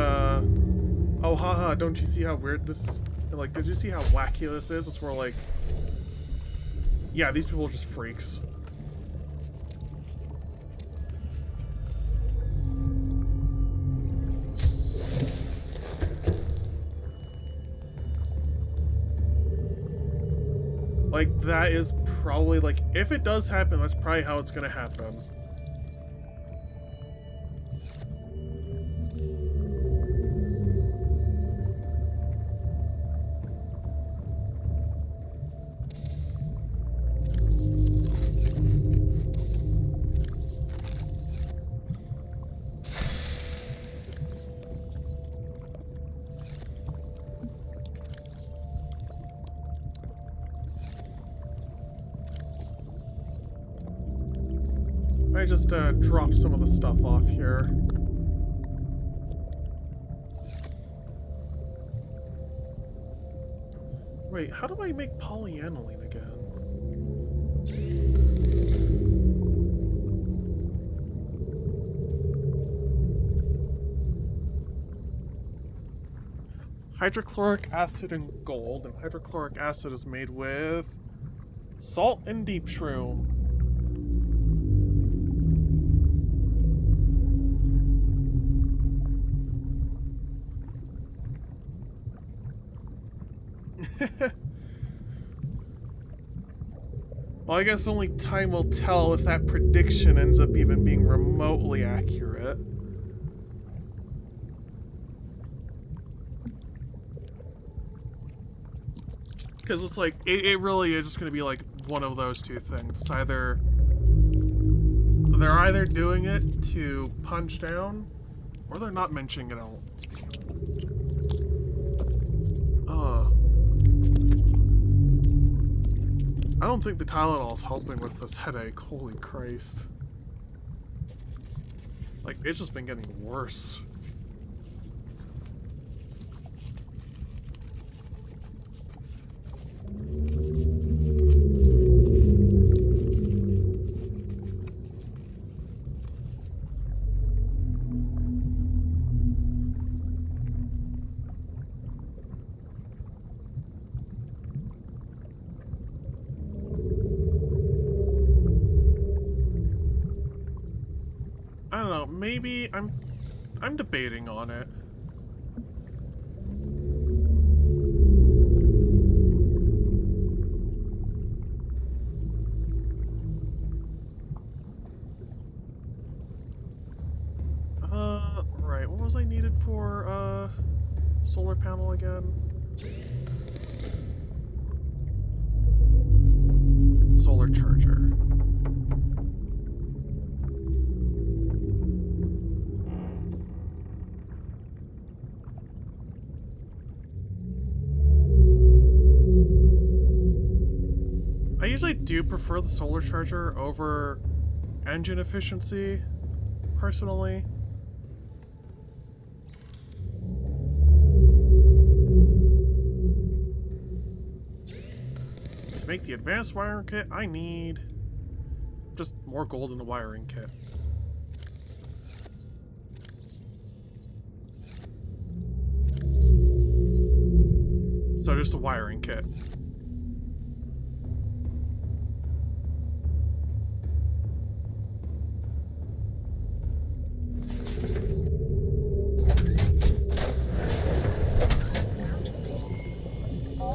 oh haha, don't you see how weird this, like, did you see how wacky this is? It's more like, yeah, these people are just freaks. Like, that is probably, like, if it does happen, that's probably how it's gonna happen. I just drop some of the stuff off here. Wait, how do I make polyaniline again? Hydrochloric acid and gold, and hydrochloric acid is made with salt and deep shroom. Well, I guess only time will tell if that prediction ends up even being remotely accurate. Because it's like, it really is just going to be like one of those two things. It's either, they're either doing it to punch down, or they're not mentioning it at all. I don't think the Tylenol's helping with this headache. Holy Christ. Like, it's just been getting worse. I don't know, maybe I'm debating on it. Right, what was I needed for solar panel again? Solar charger. I usually do prefer the solar charger over engine efficiency, personally. To make the advanced wiring kit, I need just more gold in the wiring kit. So just a wiring kit.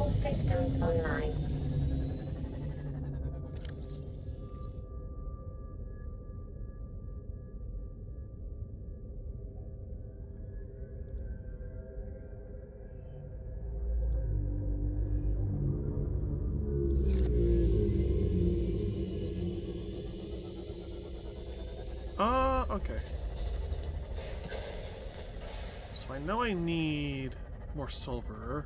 Systems online. Okay. So I know I need more silver.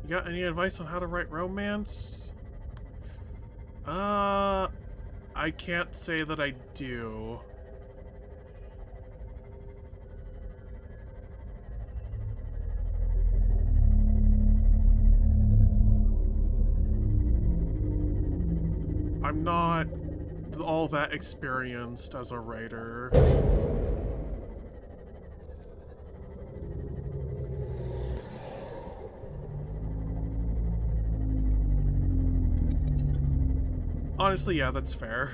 You got any advice on how to write romance? I can't say that I do. I'm not all that experienced as a writer. Honestly, yeah, that's fair.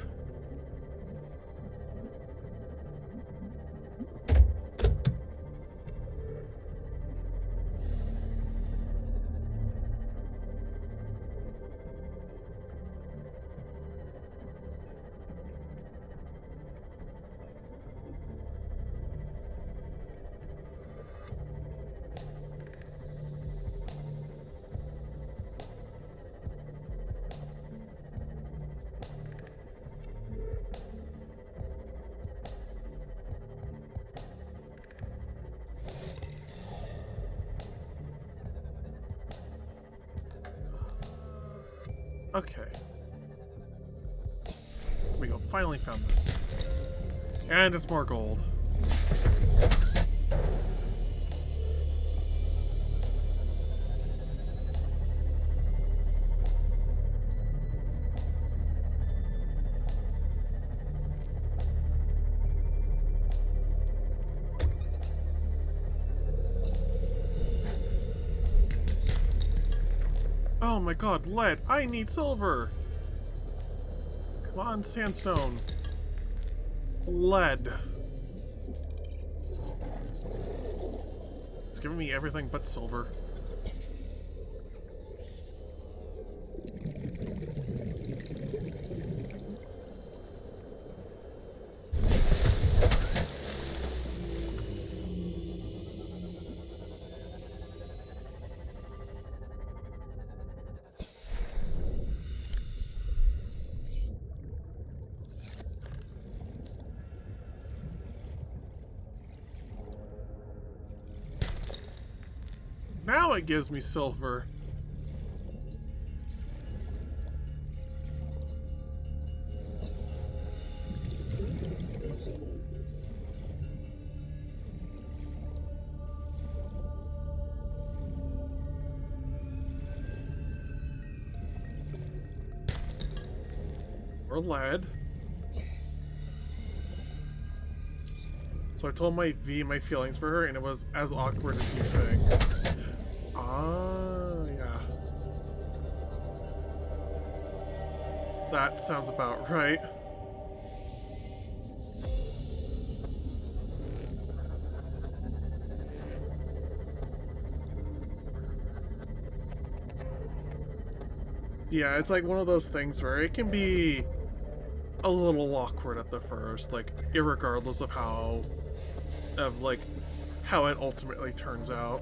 Okay. We go. Finally found this. And it's more gold. Oh my god, lead! I need silver! Come on, sandstone. Lead. It's giving me everything but silver. Now it gives me silver. Or lead. So I told my V my feelings for her, and it was as awkward as you think. Ah, yeah. That sounds about right. Yeah, it's like one of those things where it can be a little awkward at the first, like, irregardless of how it ultimately turns out.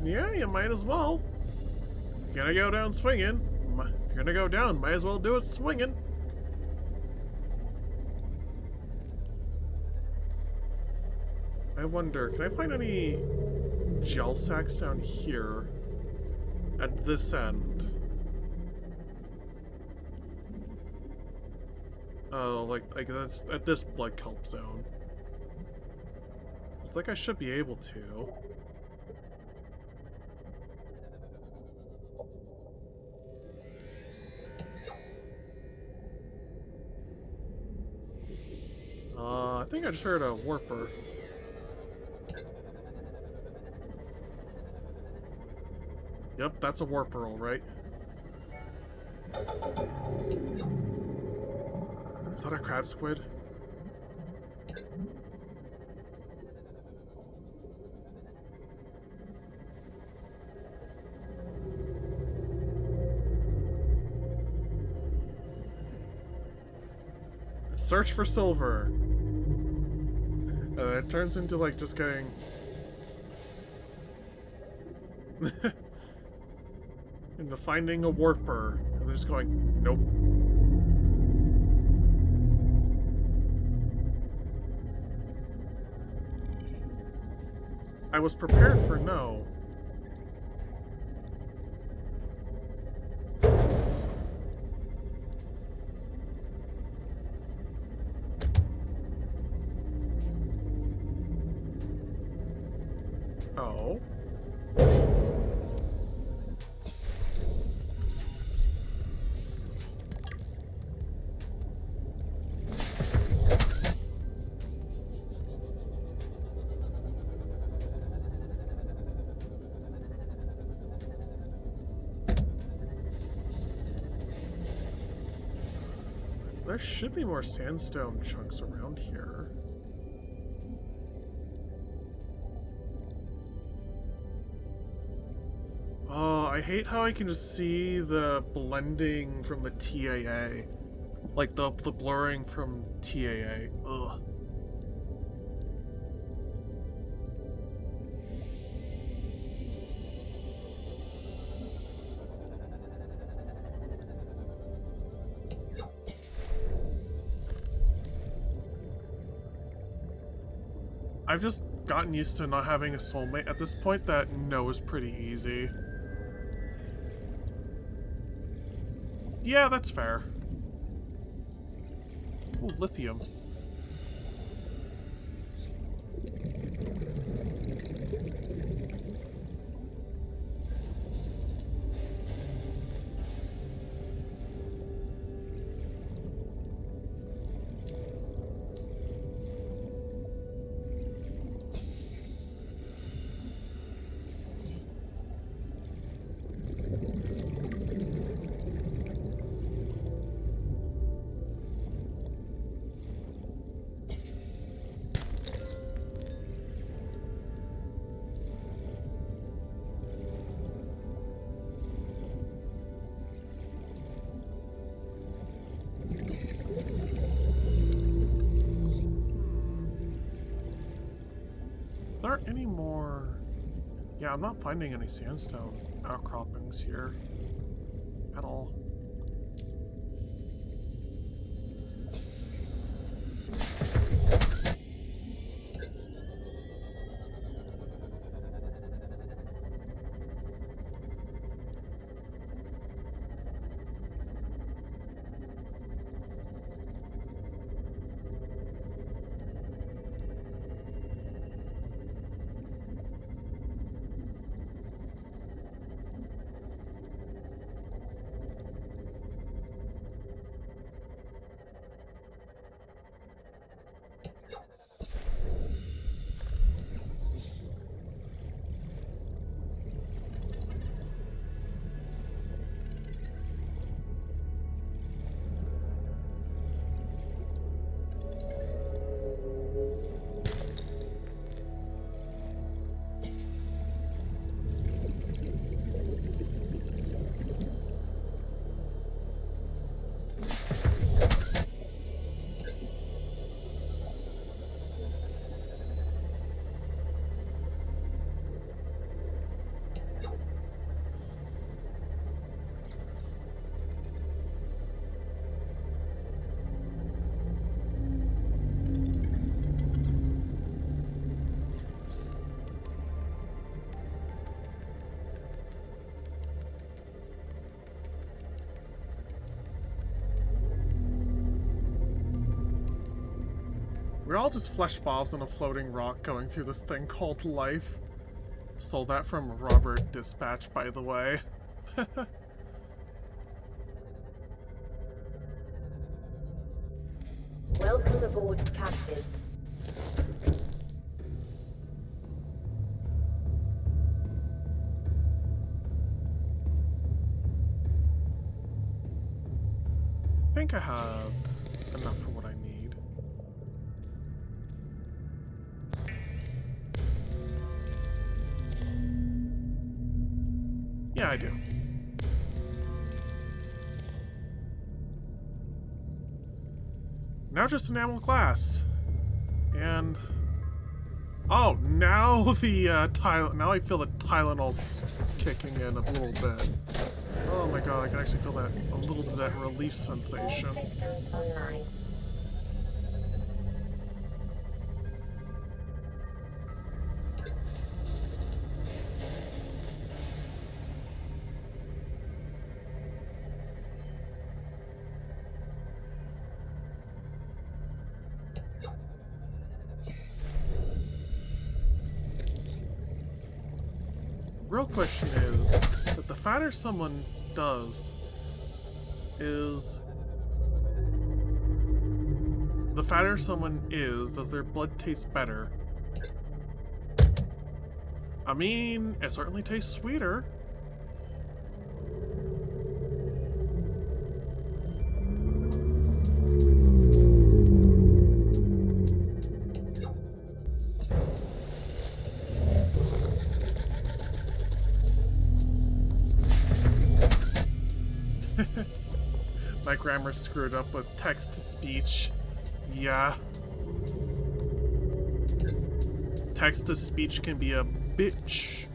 Yeah, you might as well. If you're gonna go down swinging, if you're gonna go down, might as well do it swinging. I wonder, can I find any gel sacks down here at this end? Oh, like that's at this blood kelp zone. It's like I should be able to. I think I just heard a warper. Yep, that's a warper, all right. Is that a crab squid? Search for silver. It turns into like just getting into finding a warper. I'm just going, nope. I was prepared for no. Oh. There should be more sandstone chunks around here. Oh, I hate how I can just see the blending from the TAA. Like the blurring from TAA. Ugh. I've just gotten used to not having a soulmate at this point that no is pretty easy. Yeah, that's fair. Ooh, lithium. Is there any more? Yeah, I'm not finding any sandstone outcroppings here at all. We're all just flesh balls on a floating rock going through this thing called life. Stole that from Robert Dispatch, by the way. Welcome aboard, Captain. I think I have enough for what I need. Yeah, I do. Now just enamel glass. And... oh, now the now I feel the Tylenol's kicking in a little bit. Oh my god, I can actually feel that, a little bit of that relief sensation. All systems online. Real question is that the fatter someone does is the fatter someone is, does their blood taste better? I mean, it certainly tastes sweeter. My grammar screwed up with text-to-speech. Yeah. Text-to-speech can be a bitch.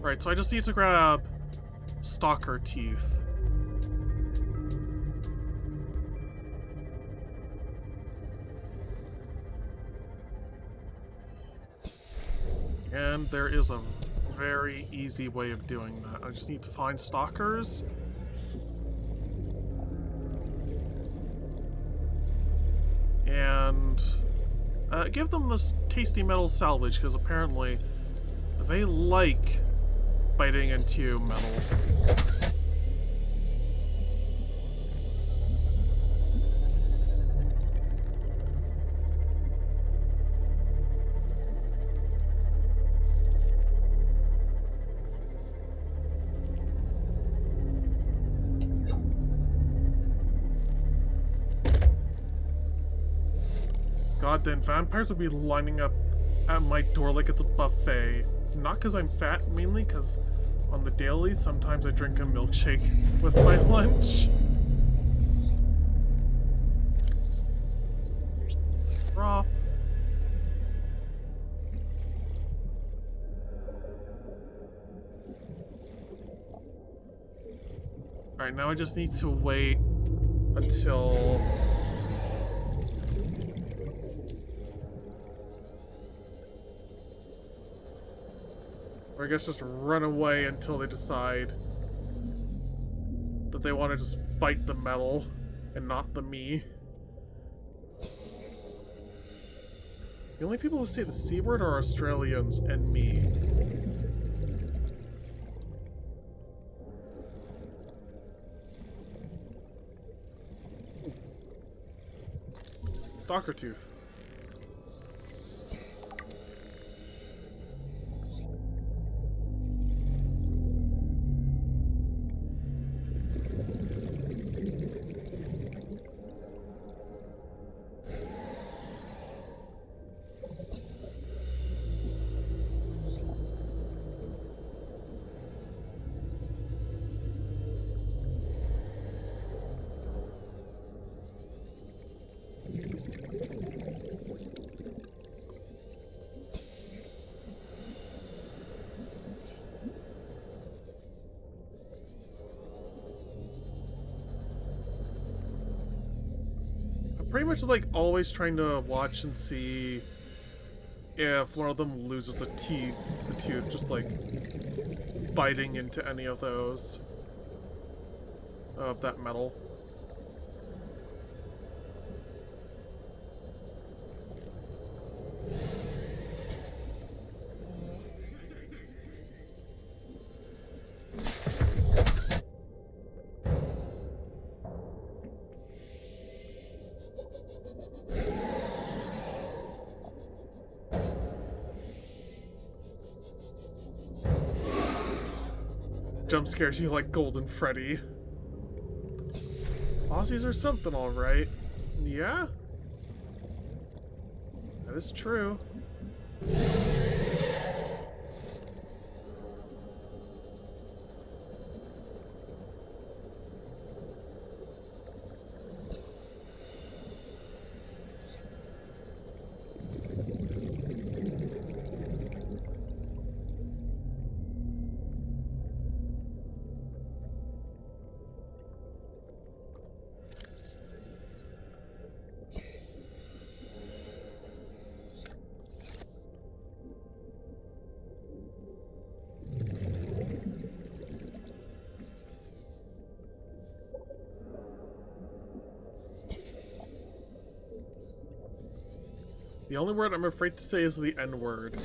Right, so I just need to grab stalker teeth. And there is a very easy way of doing that. I just need to find stalkers. And give them this tasty metal salvage, because apparently they like biting into metal. God, then vampires would be lining up at my door like it's a buffet. Not because I'm fat, mainly because on the daily, sometimes I drink a milkshake with my lunch. Raw. Alright, now I just need to wait until... or I guess just run away until they decide that they want to just bite the metal and not the me. The only people who say the C word are Australians and me. Stalker tooth. Pretty much like always trying to watch and see if one of them loses a tooth, just like biting into any of those of that metal. Jump scares you like Golden Freddy. Aussies are something, alright. Yeah? That is true. The only word I'm afraid to say is the N word.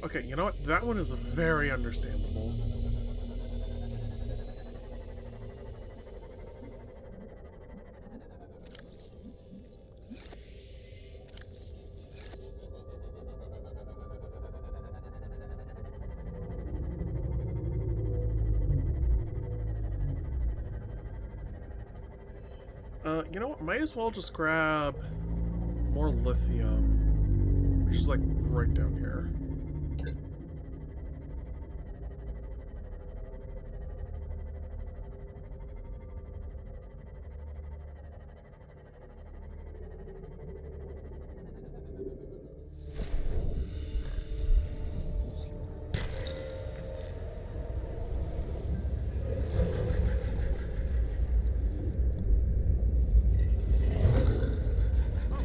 Okay, you know what? That one is very understandable. You know what? Might as well just grab more lithium, which is like right down here.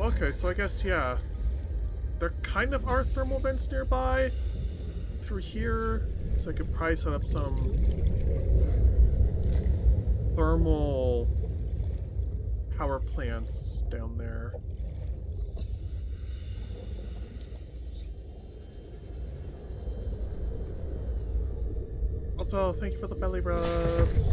Okay, so I guess, yeah, there kind of are thermal vents nearby through here, so I could probably set up some thermal power plants down there. Also, thank you for the belly rubs.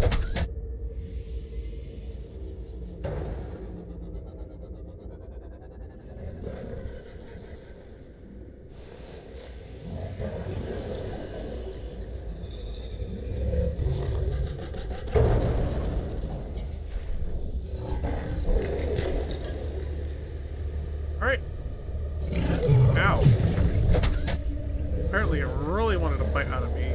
Alright. Ow. Apparently it really wanted to bite out of me.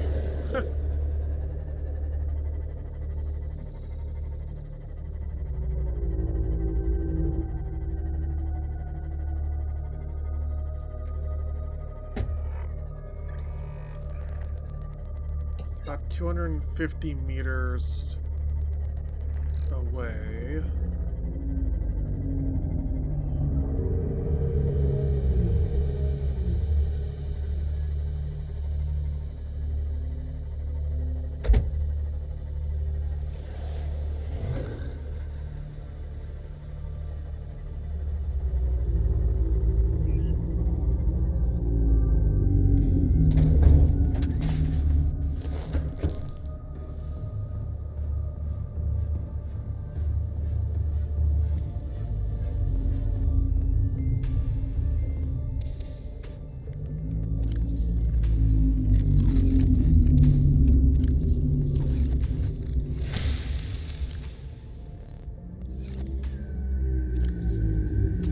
About 250 meters away.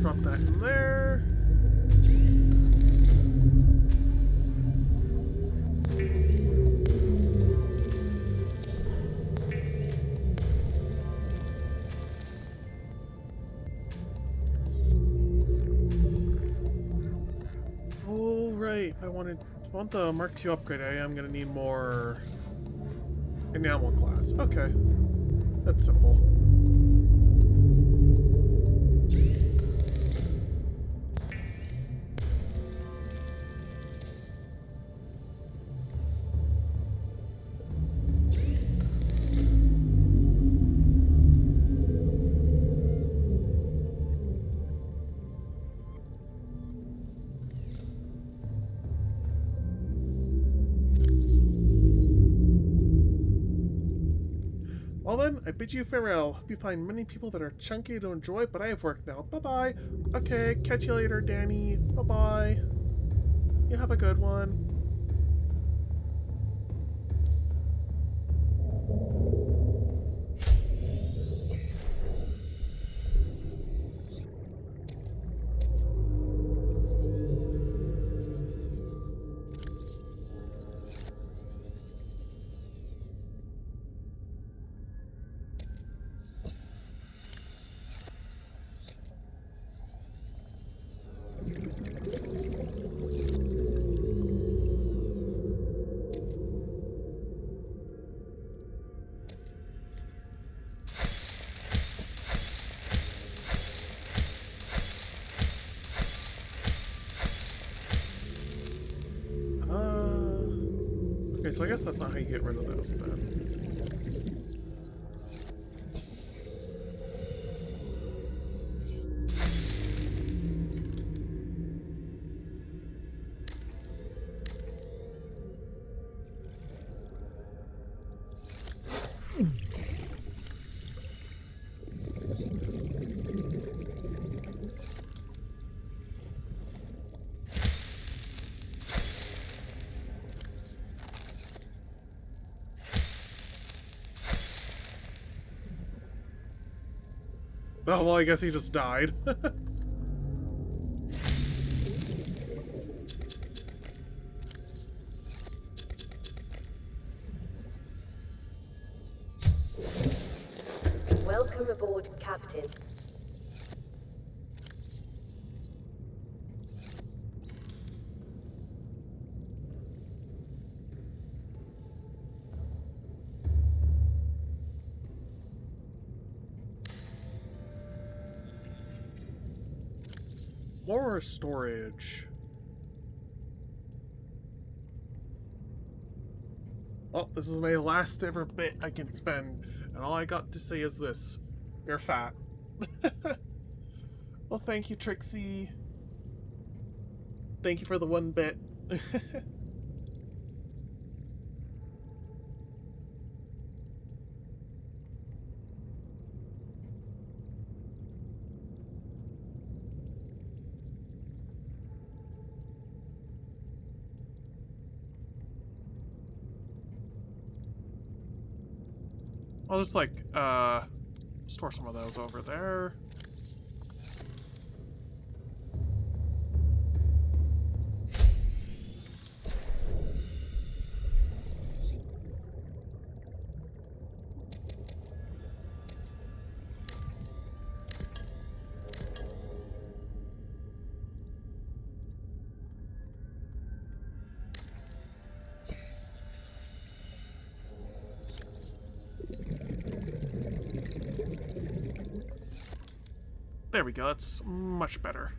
Drop that in there. Oh, right. I want the Mark II upgrade. I am gonna need more enamel glass. Okay. That's simple. Well then, I bid you farewell. Hope you find many people that are chunky to enjoy, but I have work now. Bye-bye. Okay, catch you later, Danny. Bye-bye. You have a good one. So I guess that's not how you get rid of those then. Oh, well, I guess he just died. Welcome aboard, Captain. More storage. Oh, this is my last ever bit I can spend, and all I got to say is this. You're fat. Well, thank you, Trixie. Thank you for the 1 bit. I'll just, like, store some of those over there. There we go, that's much better.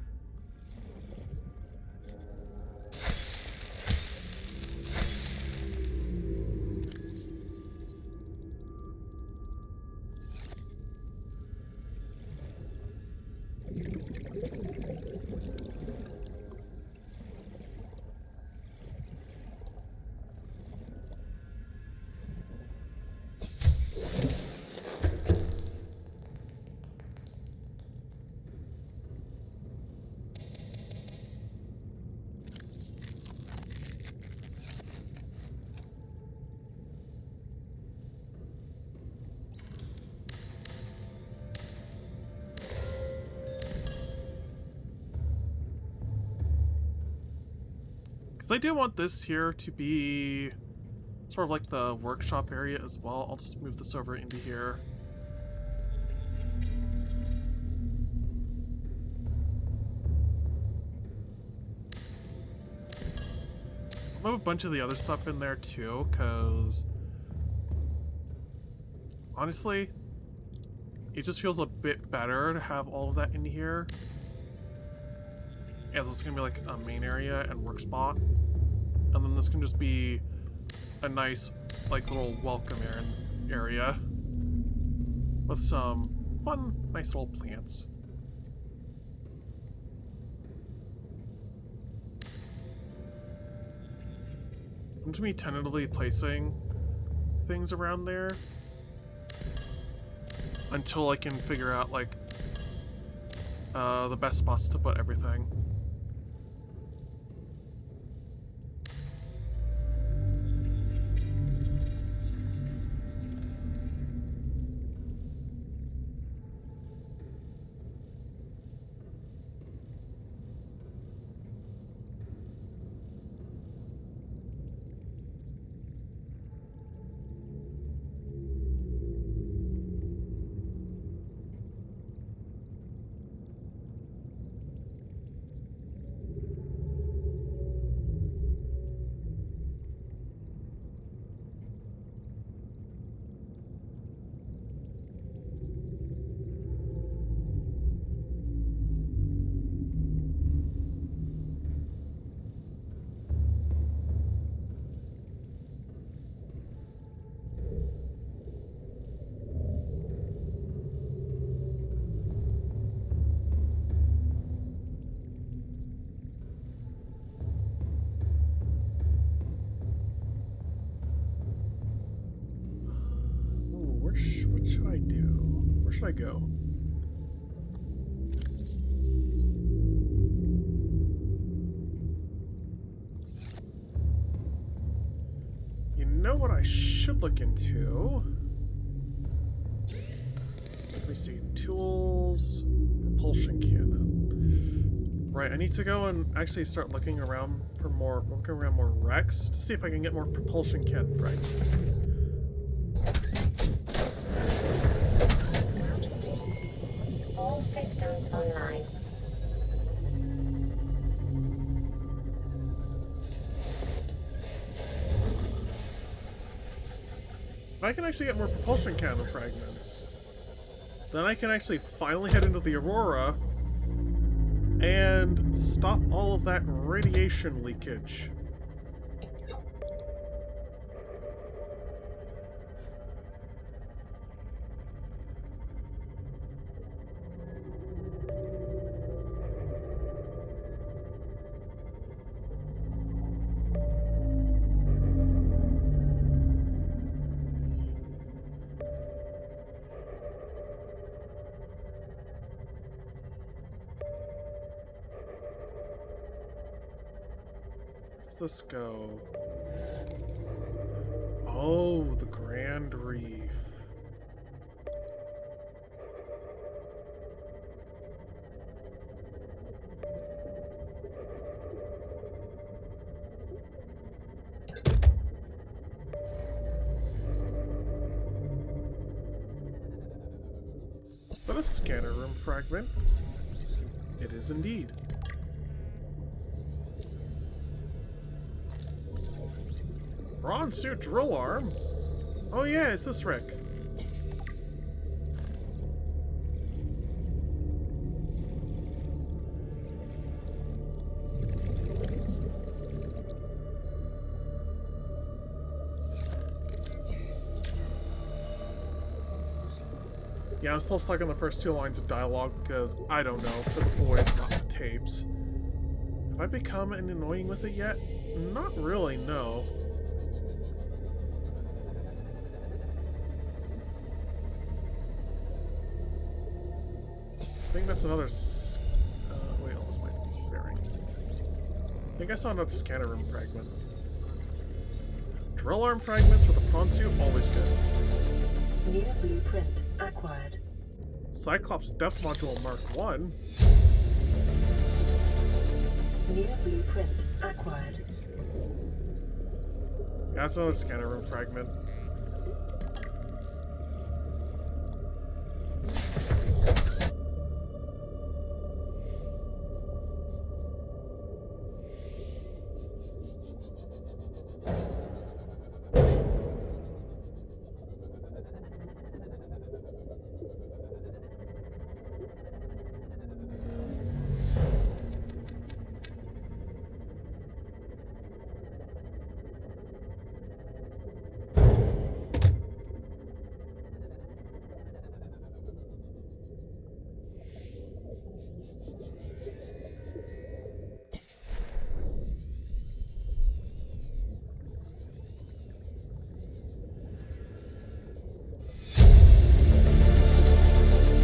Because I do want this here to be sort of like the workshop area as well. I'll just move this over into here. I'll move a bunch of the other stuff in there too, because honestly, it just feels a bit better to have all of that in here. Yeah, so it's gonna be like a main area and work spot. And then this can just be a nice, like, little welcome area with some fun, nice little plants. I'm just gonna be tentatively placing things around there until I can figure out, like, the best spots to put everything. What should I do? Where should I go? You know what I should look into? Let me see. Tools. Propulsion cannon. Right, I need to go and actually start looking around more wrecks to see if I can get more propulsion cannon fragments. All systems online. If I can actually get more propulsion cannon fragments, then I can actually finally head into the Aurora and stop all of that radiation leakage. Let's go. Oh, the Grand Reef. Is that a scanner room fragment? It is indeed. Bronze suit drill arm? Oh yeah, it's this Rick. Yeah, I'm still stuck on the first 2 lines of dialogue because, I don't know, for the boys, not the tapes. Have I become annoying with it yet? Not really, no. I think that's another wait, I lost my bearing. I think I saw another scanner room fragment. Drill arm fragments with a prawn suit, always good. New blueprint acquired. Cyclops depth module Mark 1. New blueprint acquired. Yeah, that's another scanner room fragment.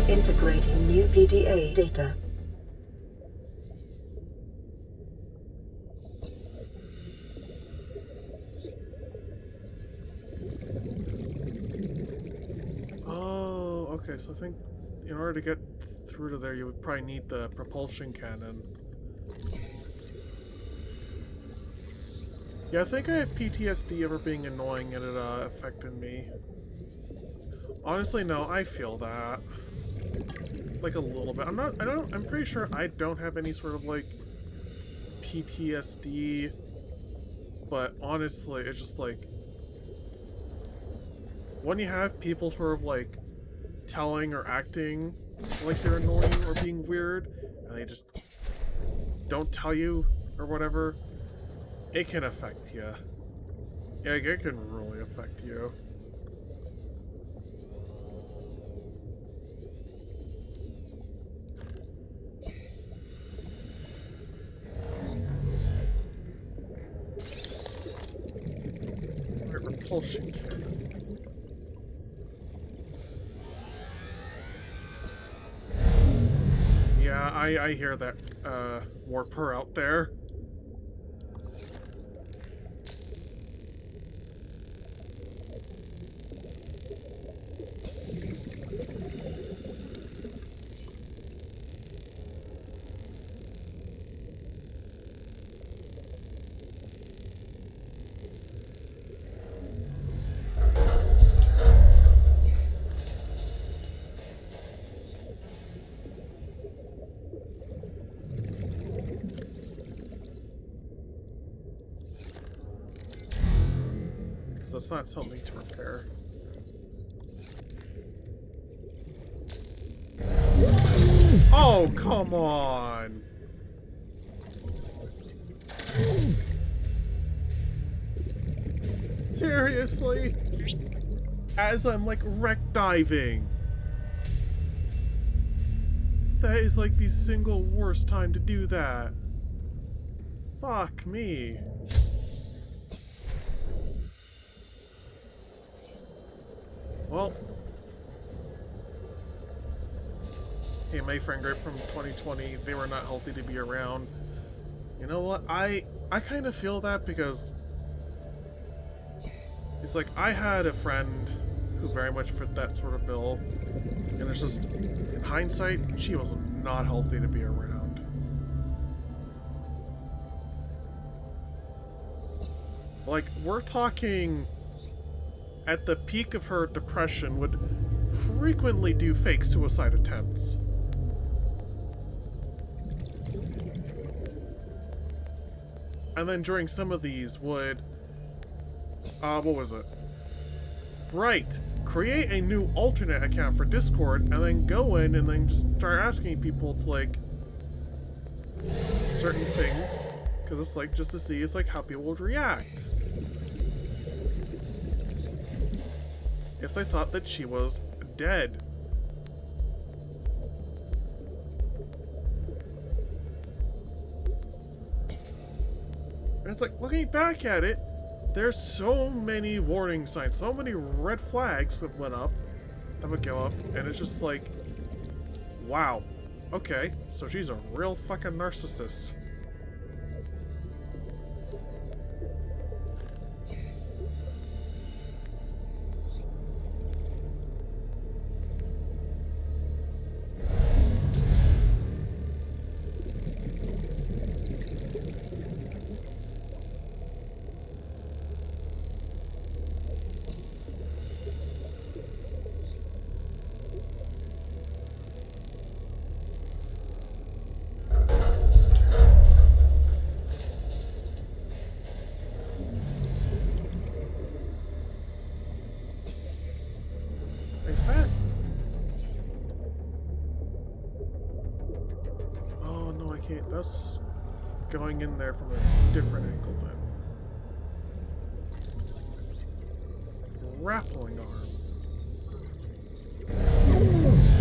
Integrating new PDA data. Oh, okay, so I think in order to get through to there, you would probably need the propulsion cannon. Yeah, I think I have PTSD ever being annoying and it affected me. Honestly, no, I feel that. Like a little bit. I'm pretty sure I don't have any sort of like PTSD, but honestly, it's just like when you have people sort of like telling or acting like they're annoying or being weird, and they just don't tell you or whatever, it can affect you. Yeah, it can really affect you. Repulsion cannon. I hear that, warper out there. So it's not something to repair. Oh, come on! Seriously? As I'm like wreck diving. That is like the single worst time to do that. Fuck me. Well, hey, my friend group from 2020, they were not healthy to be around. You know what? I kind of feel that because it's like I had a friend who very much fit that sort of bill, and it's just, in hindsight, she was not healthy to be around. Like, we're talking... at the peak of her depression, would frequently do fake suicide attempts. And then during some of these would... what was it? Right! Create a new alternate account for Discord, and then go in and then just start asking people to, like... certain things. Because it's like, just to see, it's like how people would react. If they thought that she was dead. And it's like, looking back at it, there's so many warning signs, so many red flags that went up, that would go up, and it's just like, wow, okay, so she's a real fucking narcissist. Is that? Oh no, I can't. That's going in there from a different angle then. Grappling arm.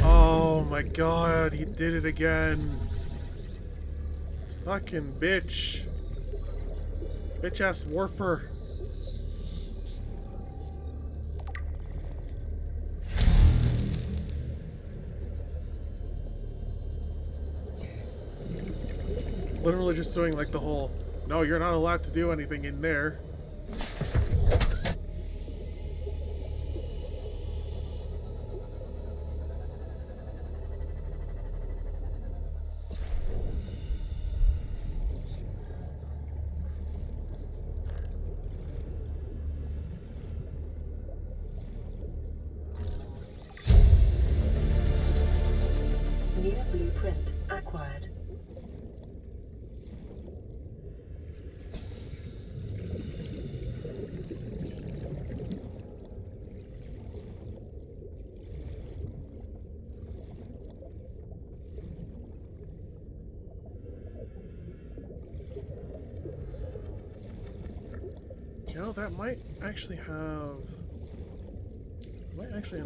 Oh my god, he did it again. Fucking bitch. Bitch ass warper. Literally just doing like the whole, no, you're not allowed to do anything in there. New blueprint acquired. You know, that might actually end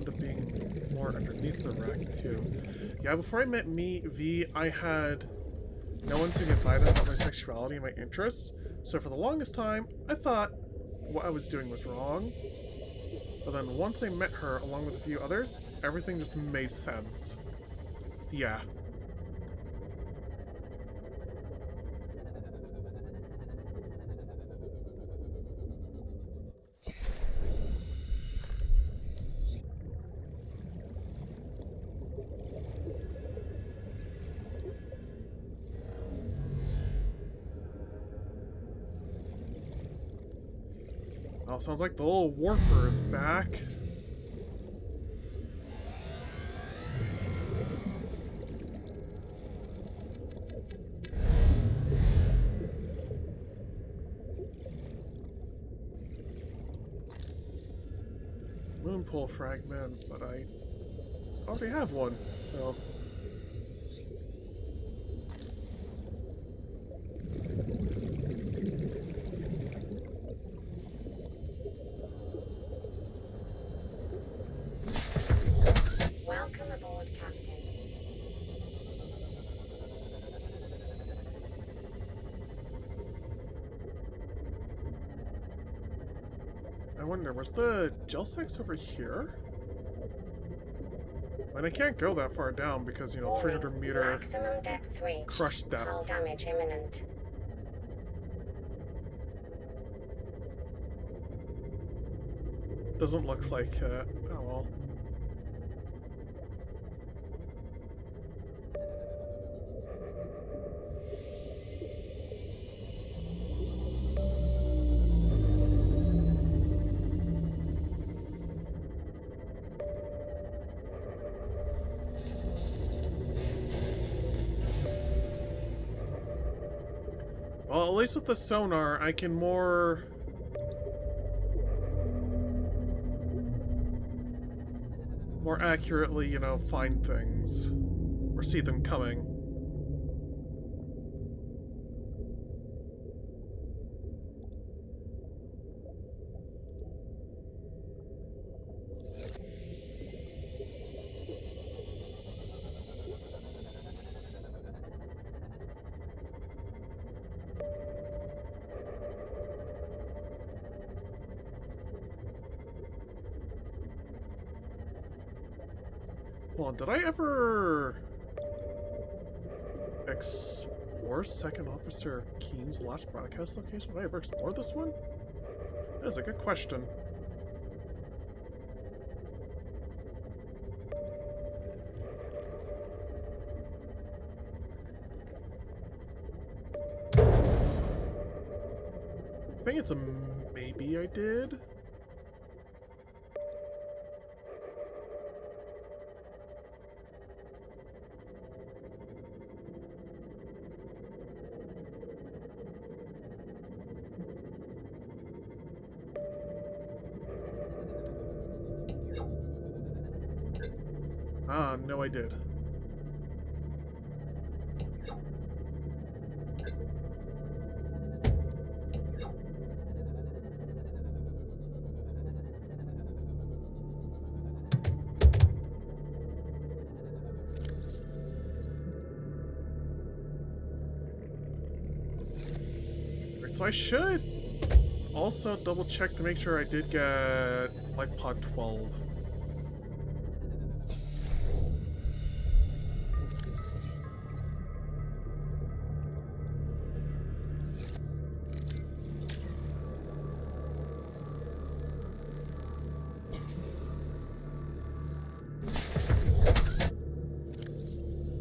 up being more underneath the wreck too. Yeah, before I met V, I had no one to confide in about my sexuality and my interests, so for the longest time, I thought what I was doing was wrong. But then once I met her, along with a few others, everything just made sense. Yeah. Oh, sounds like the little warper is back. Moonpool fragment, but I already have one, so... Welcome aboard, Captain. I wonder, was the gel sex over here? And I can't go that far down because, you know, 300 meter Maximum depth reached. crush depth. Hull damage imminent. Doesn't look like, oh well. Well, at least with the sonar, I can more accurately, you know, find things or see them coming. Hold on, did I ever explore Second Officer Keen's last broadcast location? Did I ever explore this one? That is a good question. I think it's a maybe I did. Ah, no I did. Right, so I should also double check to make sure I did get Life Pod 12.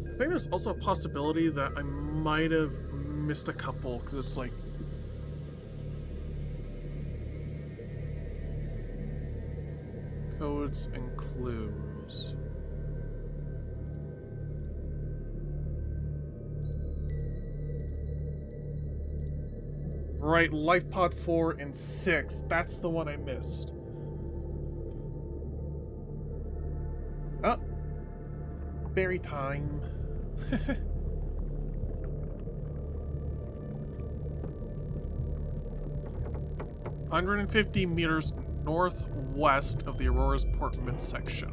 I think there's also a possibility that I might have missed a couple, because it's like... codes and clues. Right, Life Pod 4 and 6. That's the one I missed. Oh. Berry time. 150 meters northwest of the Aurora's port midsection.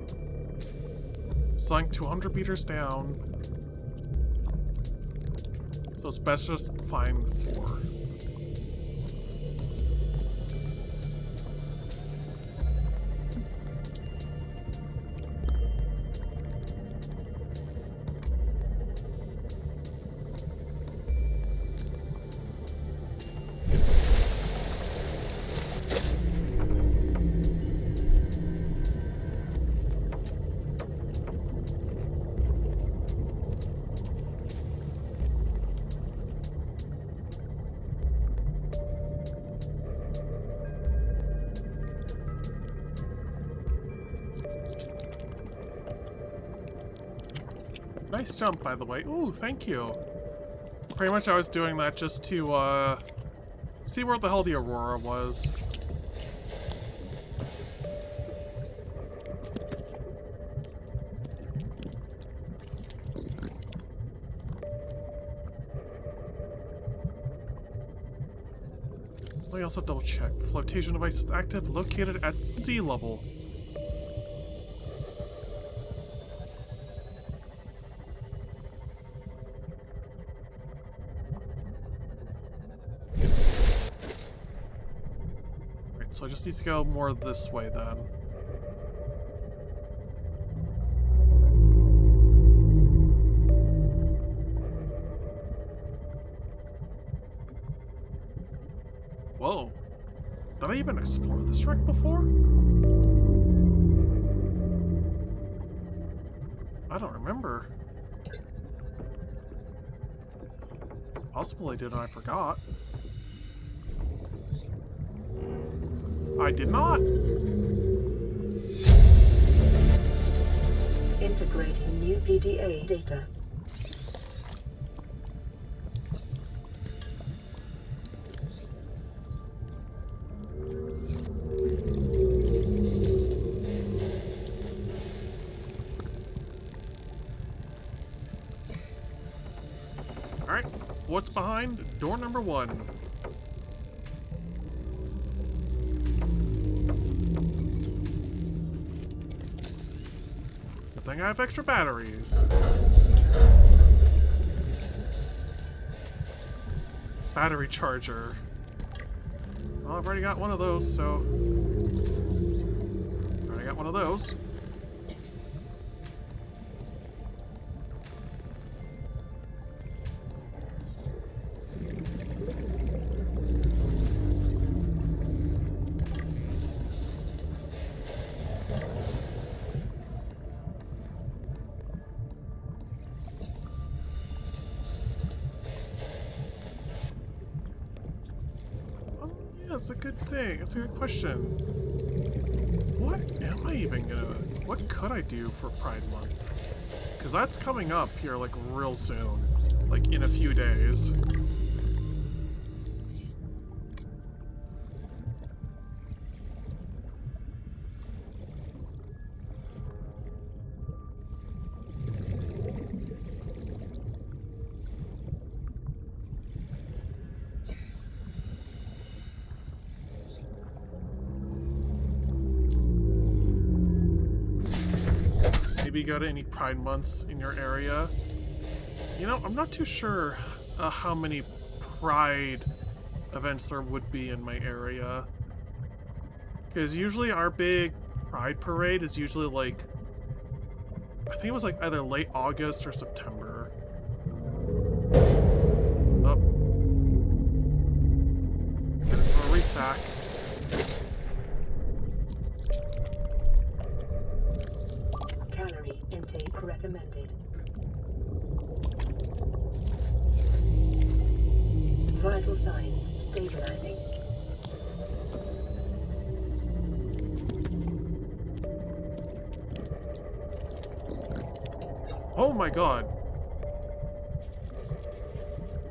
Sunk 200 meters down. So it's best just find 4. Nice jump, by the way. Ooh, thank you. Pretty much I was doing that just to, see where the hell the Aurora was. Let me also double check. Flotation device is active, located at sea level. Right, so I just need to go more this way then. Whoa. Did I even explore this wreck before? I don't remember. Possibly I did and I forgot. I did not. Integrating new PDA data. Alright, what's behind door number 1? Good thing I have extra batteries. Battery charger. Well, I've already got one of those, so... Already got one of those. That's a good thing. That's a good question. What am I even gonna... What could I do for Pride Month? Because that's coming up here, like, real soon. Like, in a few days. Maybe go to any Pride Months in your area. You know, I'm not too sure how many Pride events there would be in my area. Because usually our big Pride parade is usually like... I think it was like either late August or September. Oh. Gotta throw a wreath back. Calorie intake recommended. Vital signs stabilizing. Oh my god.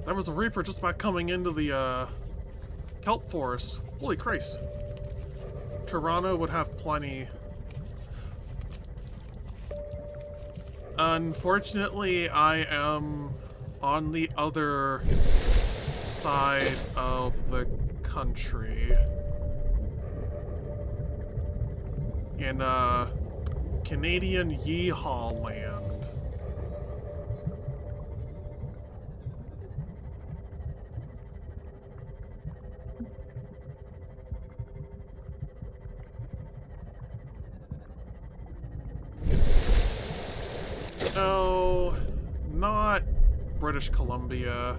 That was a Reaper just about coming into the kelp forest. Holy Christ. Toronto would have plenty. Unfortunately, I am on the other side of the country. In Canadian Yeehaw land. No, not British Columbia.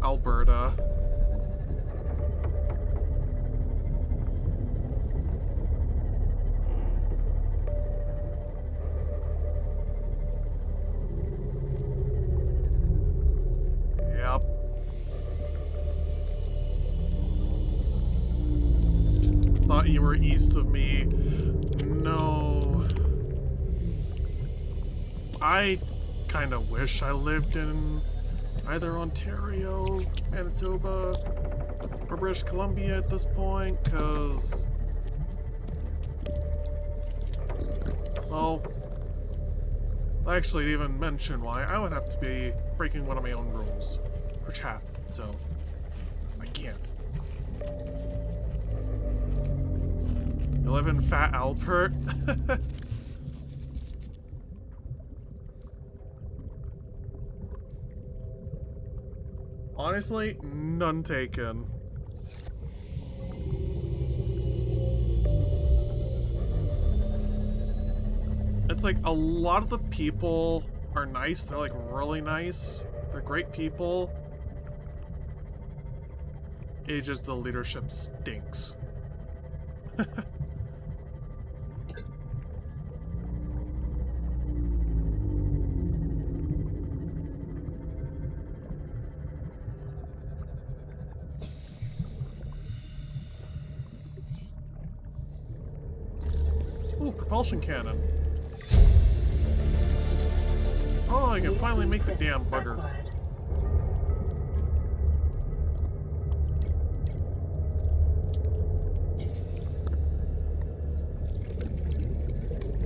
Alberta. Yep. thought you were east of me. No. I kind of wish I lived in either Ontario, Manitoba, or British Columbia at this point, because... well, I actually didn't even mention why. I would have to be breaking one of my own rules, which happened, so I can't. You live in Fat Albert? Honestly, none taken. It's like a lot of the people are nice. They're like really nice. They're great people. It's just the leadership stinks. Ooh, propulsion cannon. Oh, I can finally make the damn bugger. Acquired.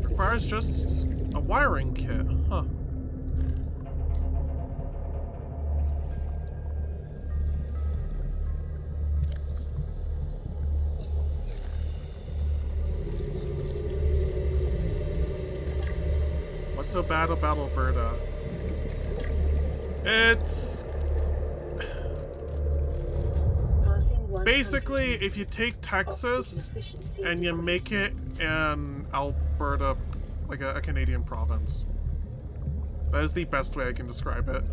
Requires just a wiring kit, huh? What's so bad about Alberta? It's Passing 100 basically if you take Texas oxygen efficiency and you make it in Alberta, like a Canadian province. That is the best way I can describe it.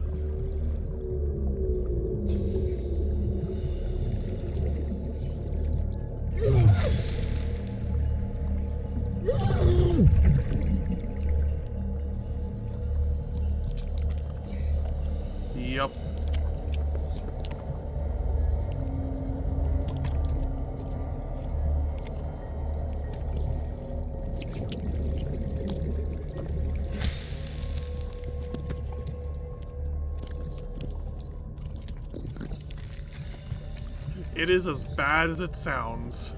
Yep. It is as bad as it sounds.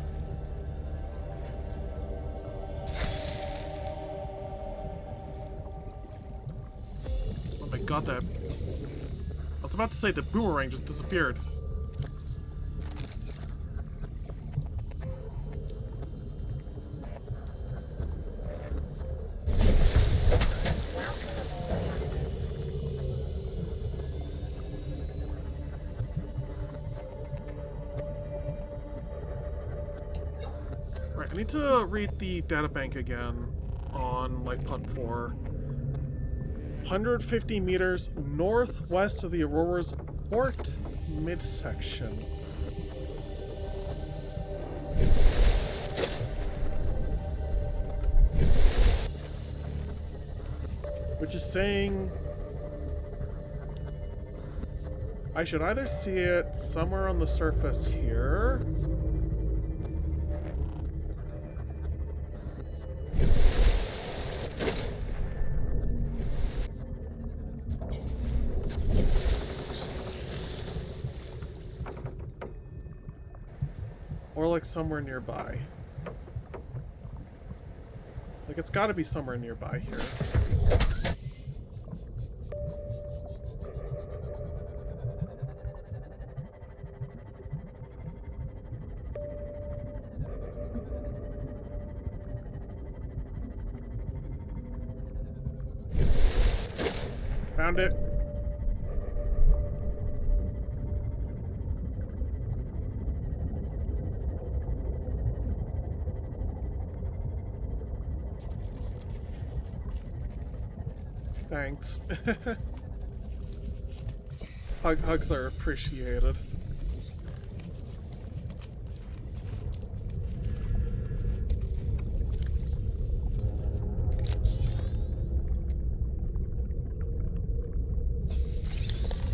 Oh my god, that... I was about to say the boomerang just disappeared. Right, I need to read the databank again on Light Pod 4. 150 meters northwest of the Aurora's port midsection. Which is saying I should either see it somewhere on the surface here, or like somewhere nearby. Like it's gotta be somewhere nearby here. Found it. Thanks. Hugs are appreciated.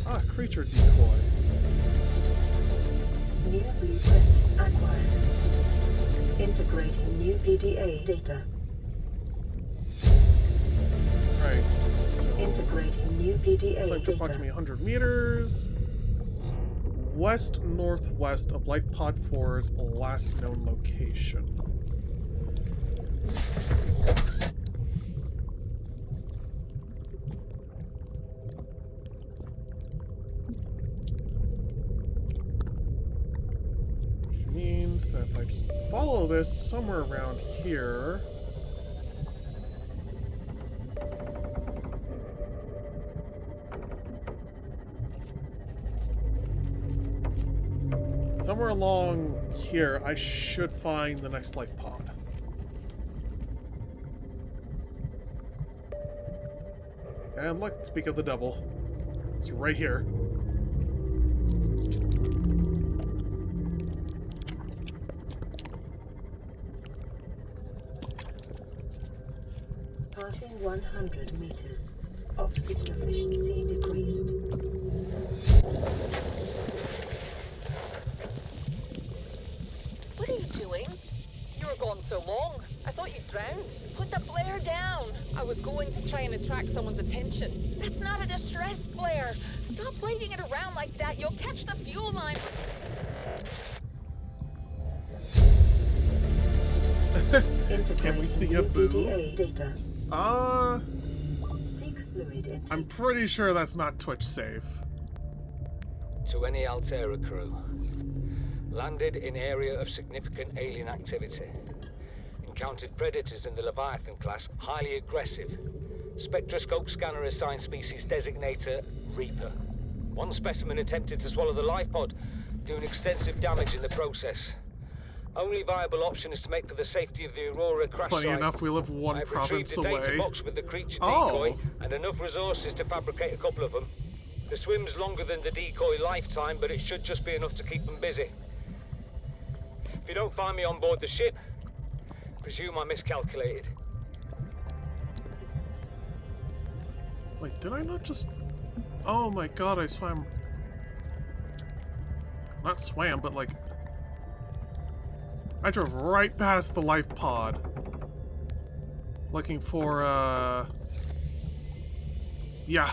Ah, creature decoy. New blueprint acquired. Integrating new PDA data. Right, so... Integrating new PDA So I took data. me 100 meters. West-northwest of Life Pod 4's last known location. Which means that if I just follow this somewhere around here... Somewhere along here, I should find the next life pod. And look, speak of the devil. It's right here. Passing 100 meters. Oxygen efficiency decreased. What are you doing? You were gone so long. I thought you'd drowned. Put the flare down. I was going to try and attract someone's attention. That's not a distress flare. Stop waving it around like that. You'll catch the fuel line. Can we see a boo? PDA data. Seek fluid intake. I'm pretty sure that's not Twitch safe. To any Altera crew. Landed in area of significant alien activity. Encountered predators in the Leviathan class, highly aggressive. Spectroscope scanner assigned species designator Reaper. One specimen attempted to swallow the life pod, doing extensive damage in the process. Only viable option is to make for the safety of the Aurora crash Funny site. enough, we live one I've province retrieved a data away. box with the creature Oh. decoy and enough resources to fabricate a couple of them. The swim's longer than the decoy lifetime, but it should just be enough to keep them busy. If you don't find me on board the ship, presume I miscalculated. Wait, did I not just... Oh my god, I swam... Not swam, but like... I drove right past the life pod. Looking for, yeah.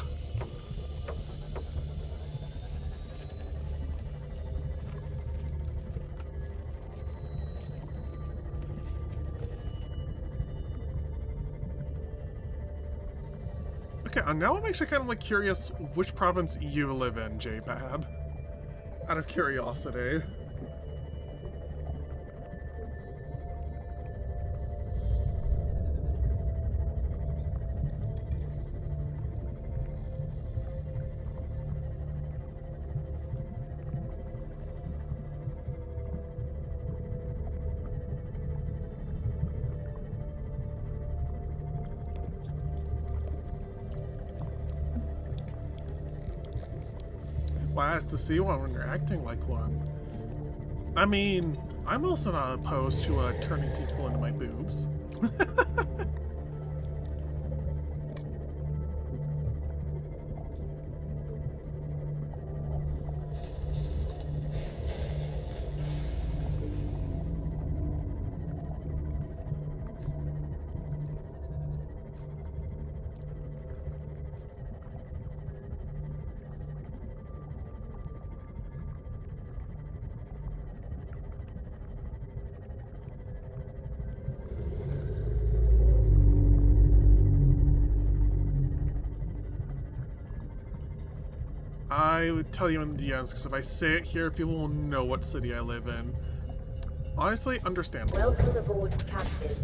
Okay, now I'm actually kind of like curious which province you live in, J-Pad. Out of curiosity. Well, I asked to see one when you're acting like one. I mean, I'm also not opposed to turning people into my boobs. I would tell you in the DMs, because if I say it here, people will know what city I live in. Honestly, understandable. Welcome aboard, Captain.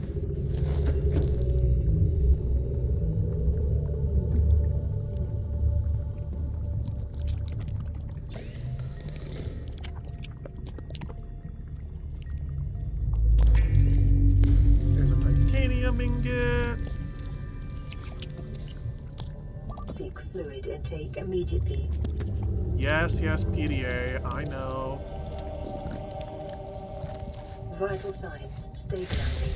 There's a titanium ingot. Seek fluid intake immediately. Yes, PDA, I know. Vital signs stabilizing.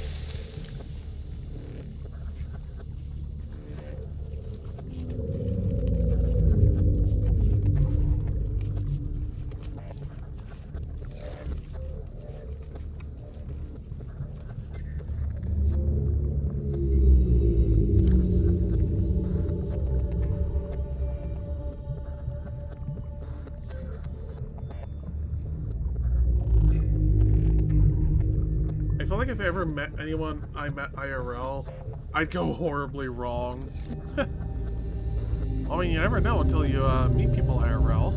feel like if I ever met anyone I met IRL, I'd go horribly wrong. I mean, you never know until you meet people IRL.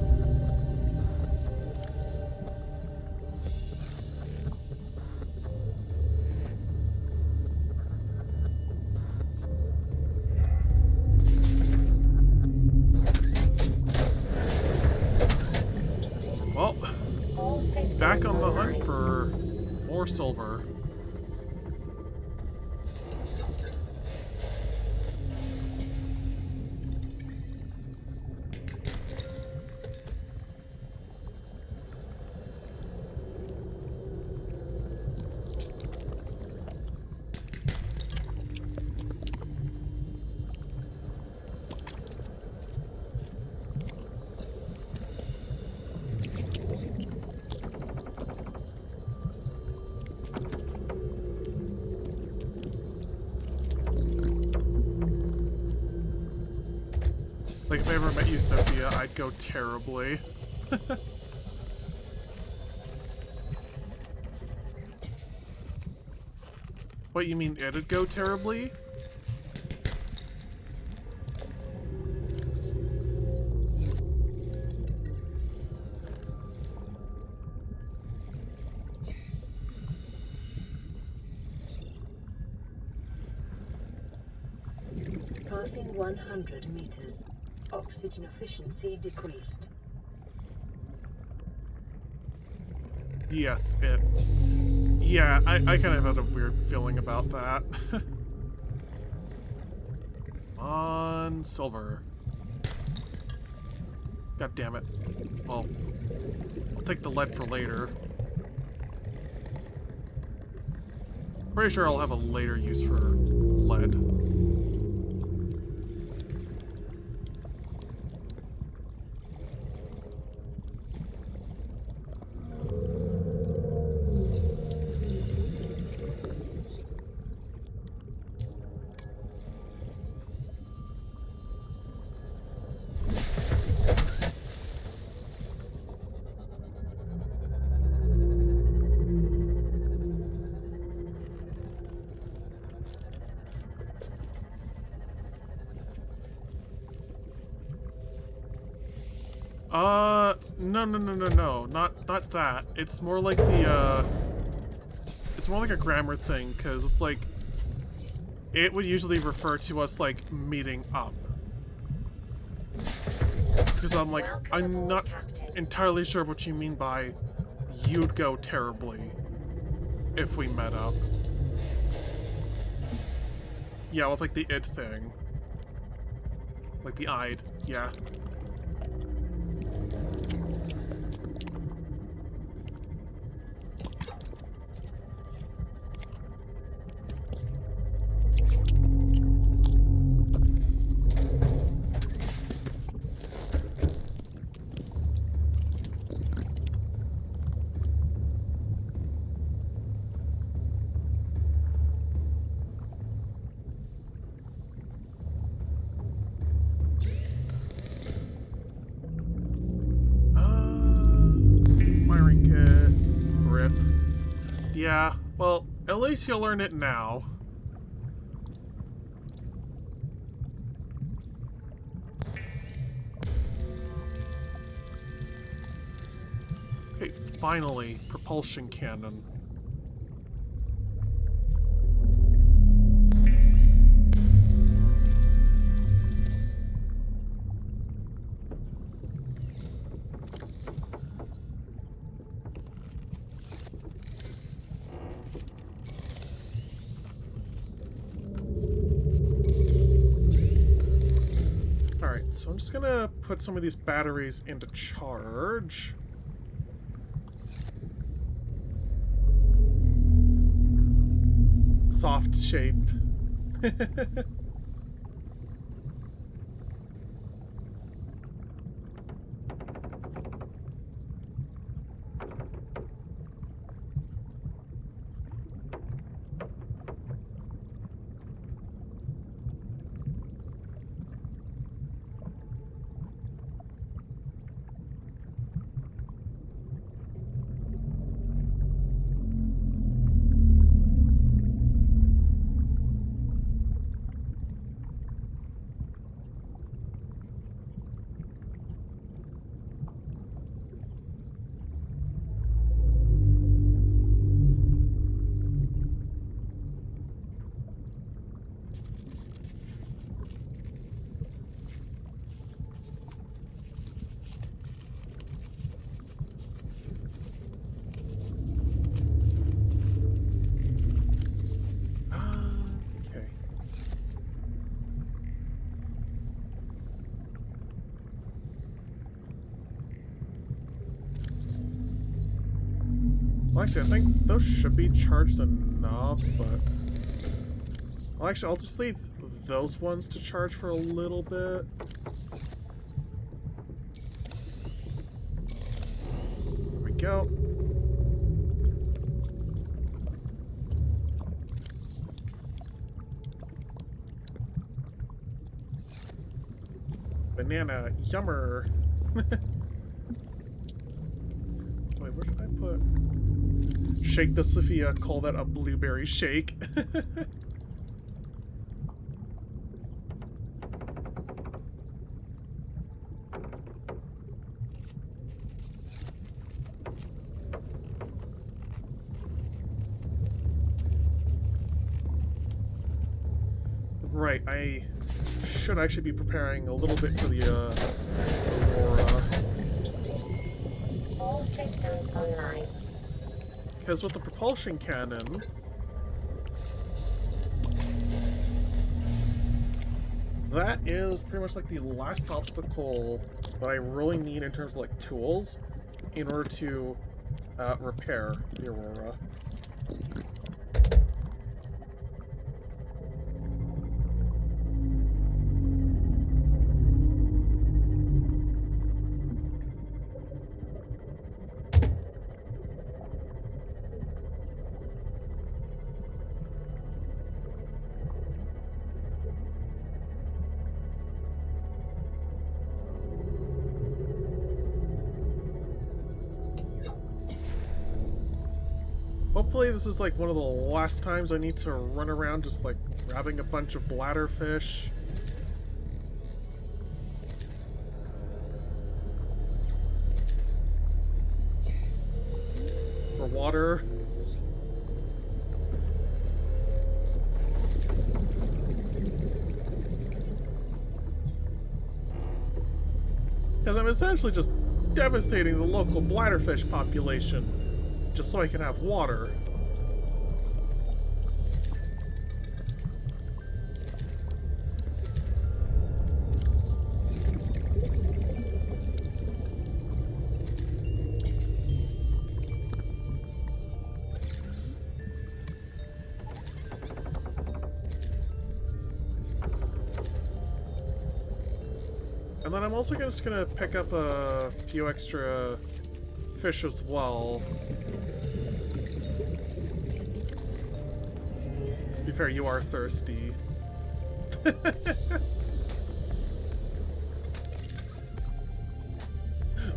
Well, All systems back on the online. hunt for more silver. Like, if I ever met you, Sophia, I'd go terribly. What, you mean it'd go terribly? Passing 100 meters. Oxygen efficiency decreased. Yes, it... Yeah, I kind of had a weird feeling about that. On silver. God damn it. Well, I'll take the lead for later. Pretty sure I'll have a later use for lead. No, not that. It's more like the, it's more like a grammar thing, because it's like, it would usually refer to us, like, meeting up. Because I'm like, I'm not entirely sure what you mean by, you'd go terribly, if we met up. Yeah, with, like, the id thing. Like the I'd, yeah. Wiring kit. Rip. Yeah, well, at least you'll learn it now. Okay, finally, propulsion cannon. Alright, so I'm just gonna put some of these batteries into charge. Soft shaped. Well, actually, I think those should be charged enough, but... Well, actually, I'll just leave those ones to charge for a little bit. There we go. Banana, yummer. Wait, where did I put? Shake the Sophia, call that a blueberry shake. Right, I should actually be preparing a little bit for the Aurora. All systems online. Because with the propulsion cannon, that is pretty much like the last obstacle that I really need in terms of like tools in order to repair the Aurora. Hopefully this is like one of the last times I need to run around just like grabbing a bunch of bladderfish. For water. Because I'm essentially just devastating the local bladderfish population. Just so I can have water. And then I'm also just gonna pick up a few extra fish as well. To be fair, you are thirsty.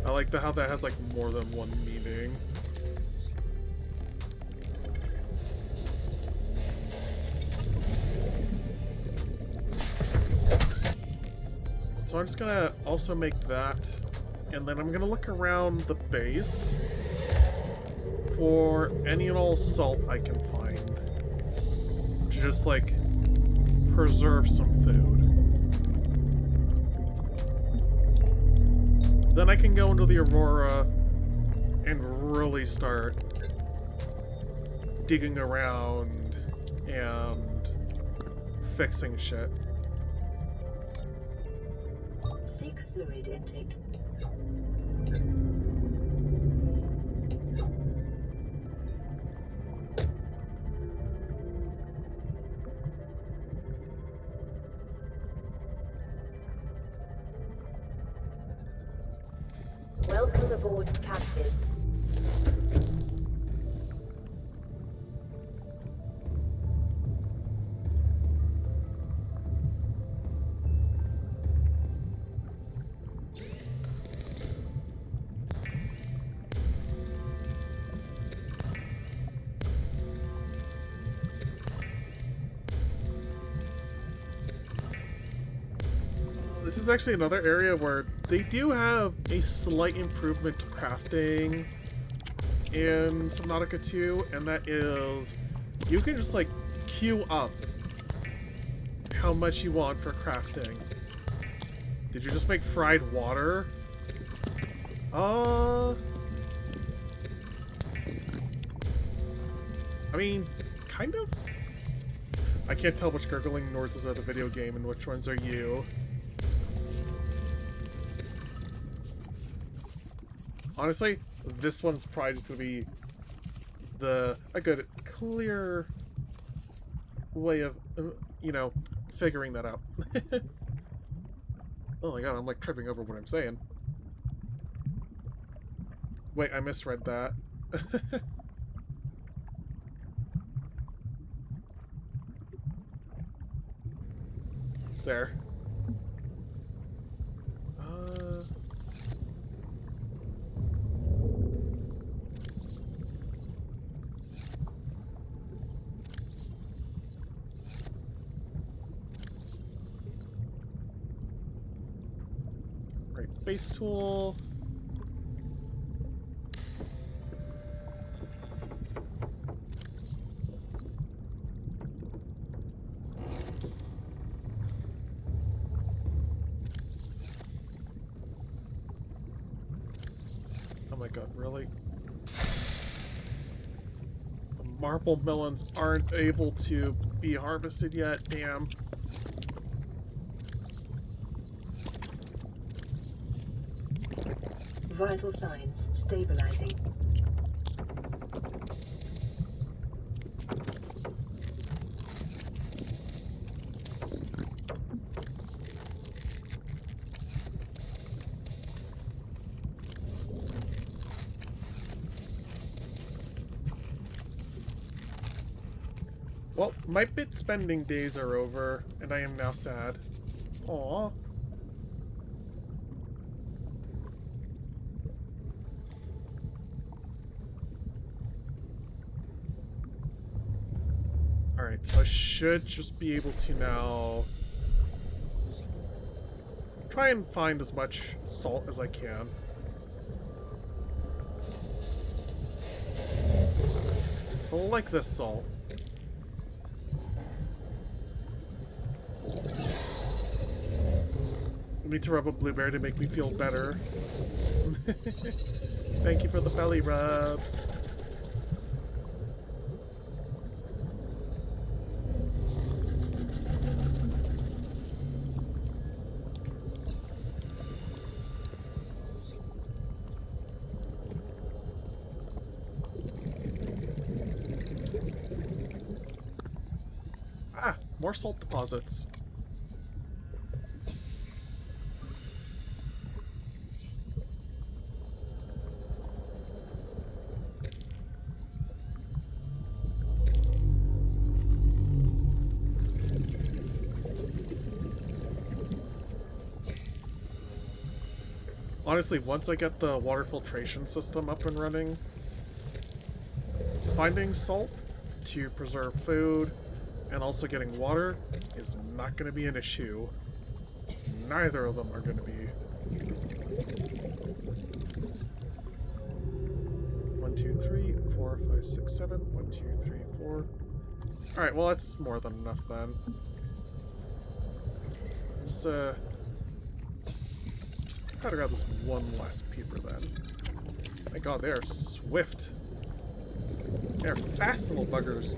I like how that has like more than one meaning. So I'm just gonna also make that, and then I'm gonna look around the base for any and all salt I can find to just like preserve some food. Then I can go into the Aurora and really start digging around and fixing shit. Seek fluid intake. Welcome aboard, Captain. This is actually another area where they do have a slight improvement to crafting in Subnautica 2, and that is you can just like queue up how much you want for crafting. Did you just make fried water? I mean, kind of. I can't tell which gurgling noises are the video game and which ones are you. Honestly, this one's probably just gonna be a good, clear way of, you know, figuring that out. Oh my god, I'm like tripping over what I'm saying. Wait, I misread that. There. Right, base tool. Oh my god, really? The marble melons aren't able to be harvested yet, damn. Vital signs stabilizing. Well, my bit spending days are over, and I am now sad. Aww. Alright, so I should just be able to now try and find as much salt as I can. I like this salt. I need to rub a blueberry to make me feel better. Thank you for the belly rubs. Ah, more salt deposits. Honestly, once I get the water filtration system up and running, finding salt to preserve food and also getting water is not going to be an issue. Neither of them are going to be. 1, 2, 3, 4, 5, 6, 7. 1, 2, 3, 4. Alright, well that's more than enough then. Just try to grab this one last peeper then. My god, they are swift. They're fast little buggers.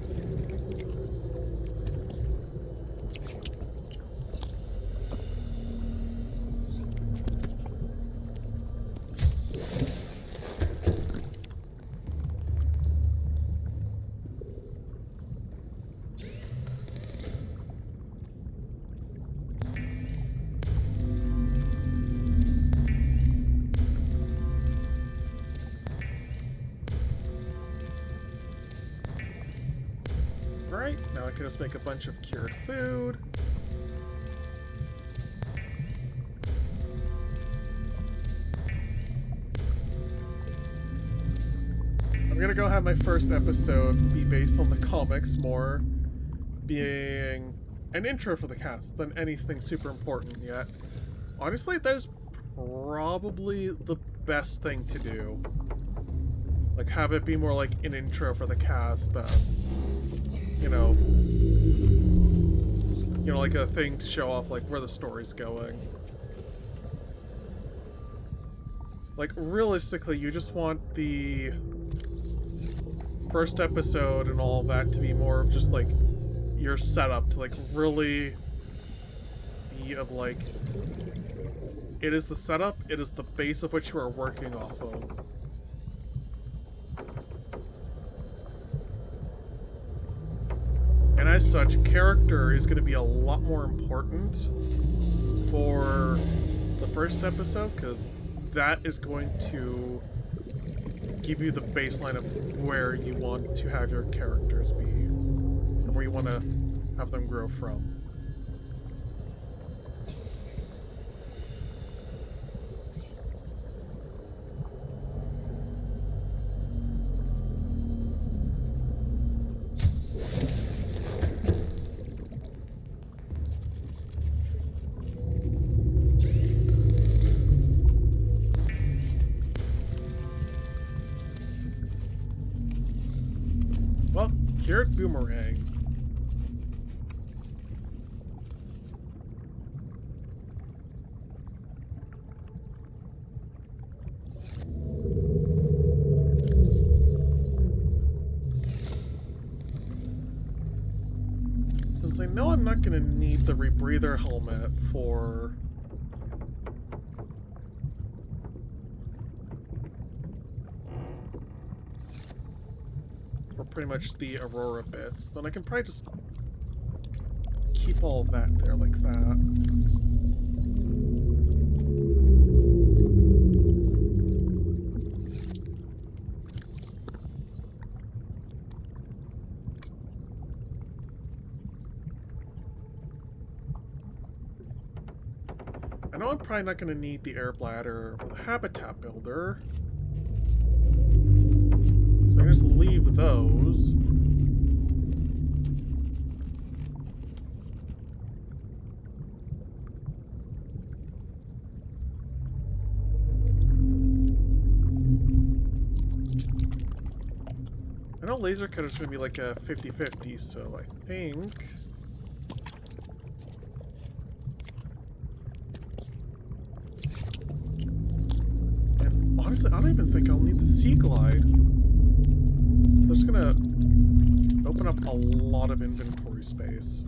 Alright, now I can just make a bunch of cured food. I'm gonna go have my first episode be based on the comics more being an intro for the cast than anything super important yet. Honestly, that is probably the best thing to do. Like, have it be more like an intro for the cast than, you know, like a thing to show off like where the story's going. Like, realistically, you just want the first episode and all of that to be more of just like your setup to like really be of like, it is the setup, it is the base of which you are working off of. as such, character is going to be a lot more important for the first episode, because that is going to give you the baseline of where you want to have your characters be, and where you want to have them grow from. Well, here at Boomerang. Since I know I'm not going to need the rebreather helmet for pretty much the Aurora bits, then I can probably just keep all of that there like that. I know I'm probably not going to need the air bladder or the habitat builder. So I can just leave those. I know laser cutter's going to be like a 50-50, so I think... Honestly, I don't even think I'll need the Sea Glide. So it's gonna open up a lot of inventory space.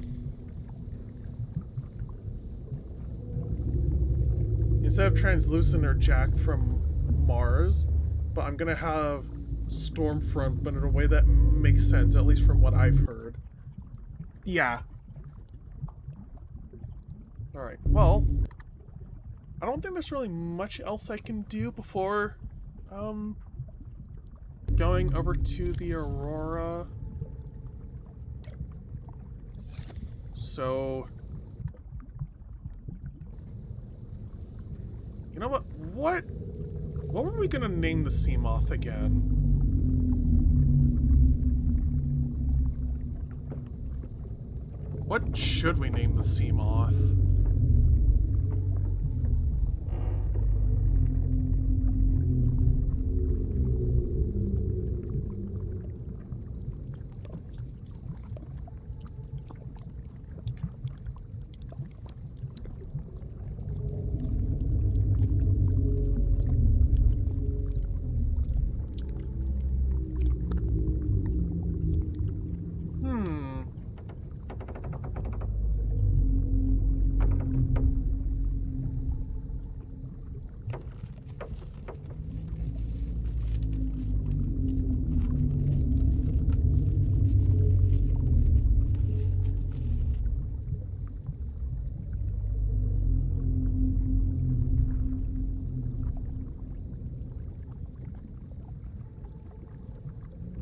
Instead of Translucent or Jack from Mars, but I'm gonna have Stormfront, but in a way that makes sense, at least from what I've heard. Yeah. Alright, well... I don't think there's really much else I can do before going over to the Aurora. So, you know what? What were we gonna name the sea moth again? What should we name the sea moth?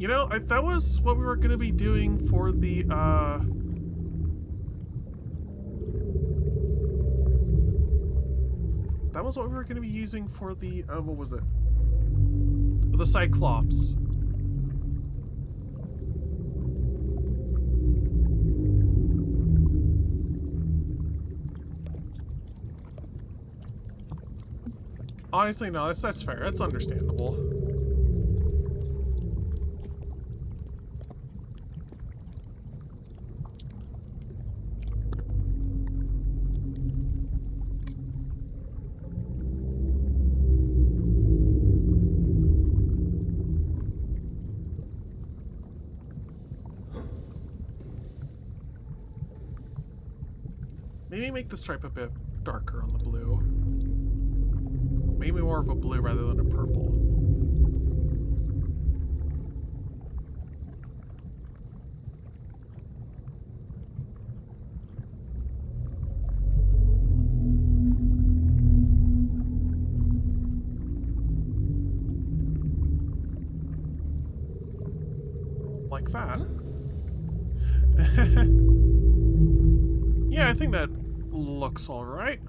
You know, that was what we were going to be doing for the, that was what we were going to be using for the, what was it? The Cyclops. Honestly, no, that's fair. That's understandable. Maybe make the stripe a bit darker on the blue. Maybe more of a blue rather than a purple. like that. Yeah, I think that looks alright.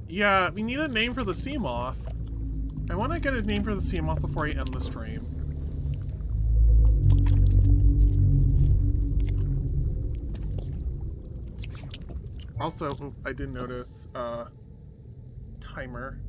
Yeah, we need a name for the sea moth. I want to get a name for the sea moth before I end the stream. Also, oh, I did notice, timer.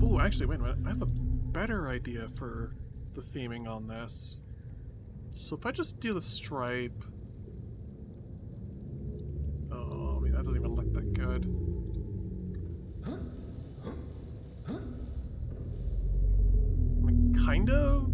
Oh, actually, wait a minute. I have a better idea for the theming on this. So if I just do the stripe... Oh, I mean, that doesn't even look that good. I mean, kind of?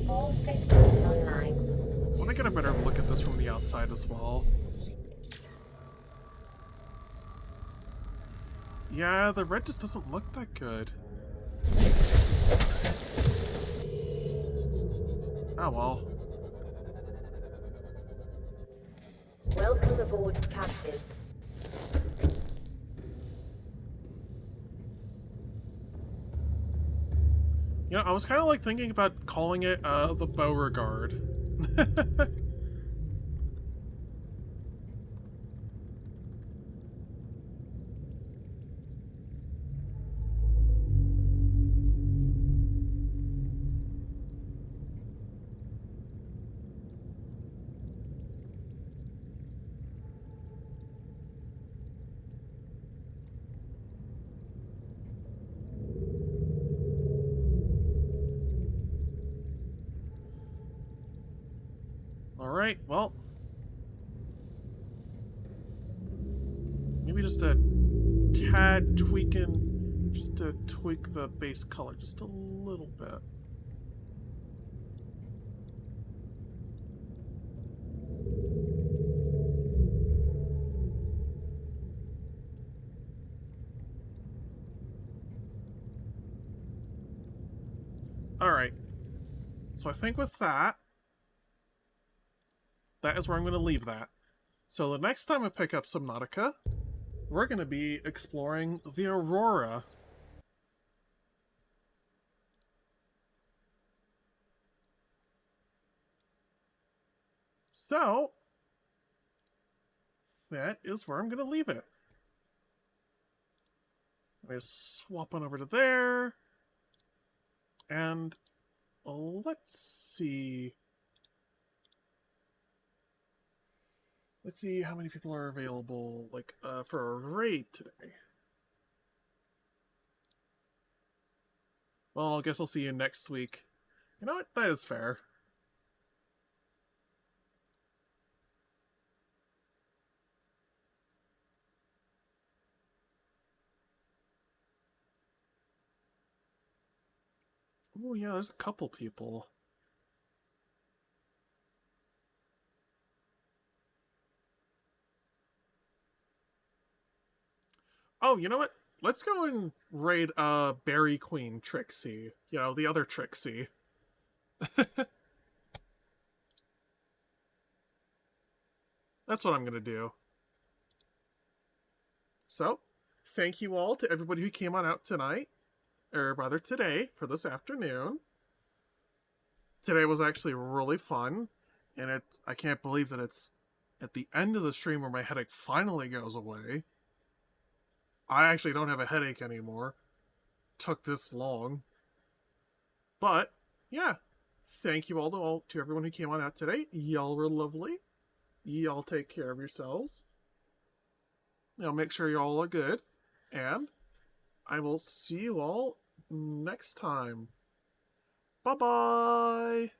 All systems online. I want to get a better look at this from the outside as well. Yeah, the red just doesn't look that good. Oh well. Welcome aboard, Captain. You know, I was kind of like thinking about calling it the Beauregard. Alright, well. Maybe just a tad tweaking, just to tweak the base color just a little bit. Alright. So I think with that, that is where I'm going to leave that. So the next time I pick up Subnautica, we're going to be exploring the Aurora. So, that is where I'm going to leave it. I'm going to swap on over to there. And let's see. Let's see how many people are available, like, for a raid today. Well, I guess I'll see you next week. You know what? That is fair. Oh, yeah, there's a couple people. Oh, you know what? Let's go and raid Berry Queen Trixie. You know, the other Trixie. That's what I'm gonna do. So, thank you all to everybody who came on out tonight, or rather today, for this afternoon. Today was actually really fun, and I can't believe that it's at the end of the stream where my headache finally goes away. I actually don't have a headache anymore. Took this long. But, yeah. Thank you all to everyone who came on out today. Y'all were lovely. Y'all take care of yourselves. Make sure you all are good. And I will see you all next time. Bye-bye!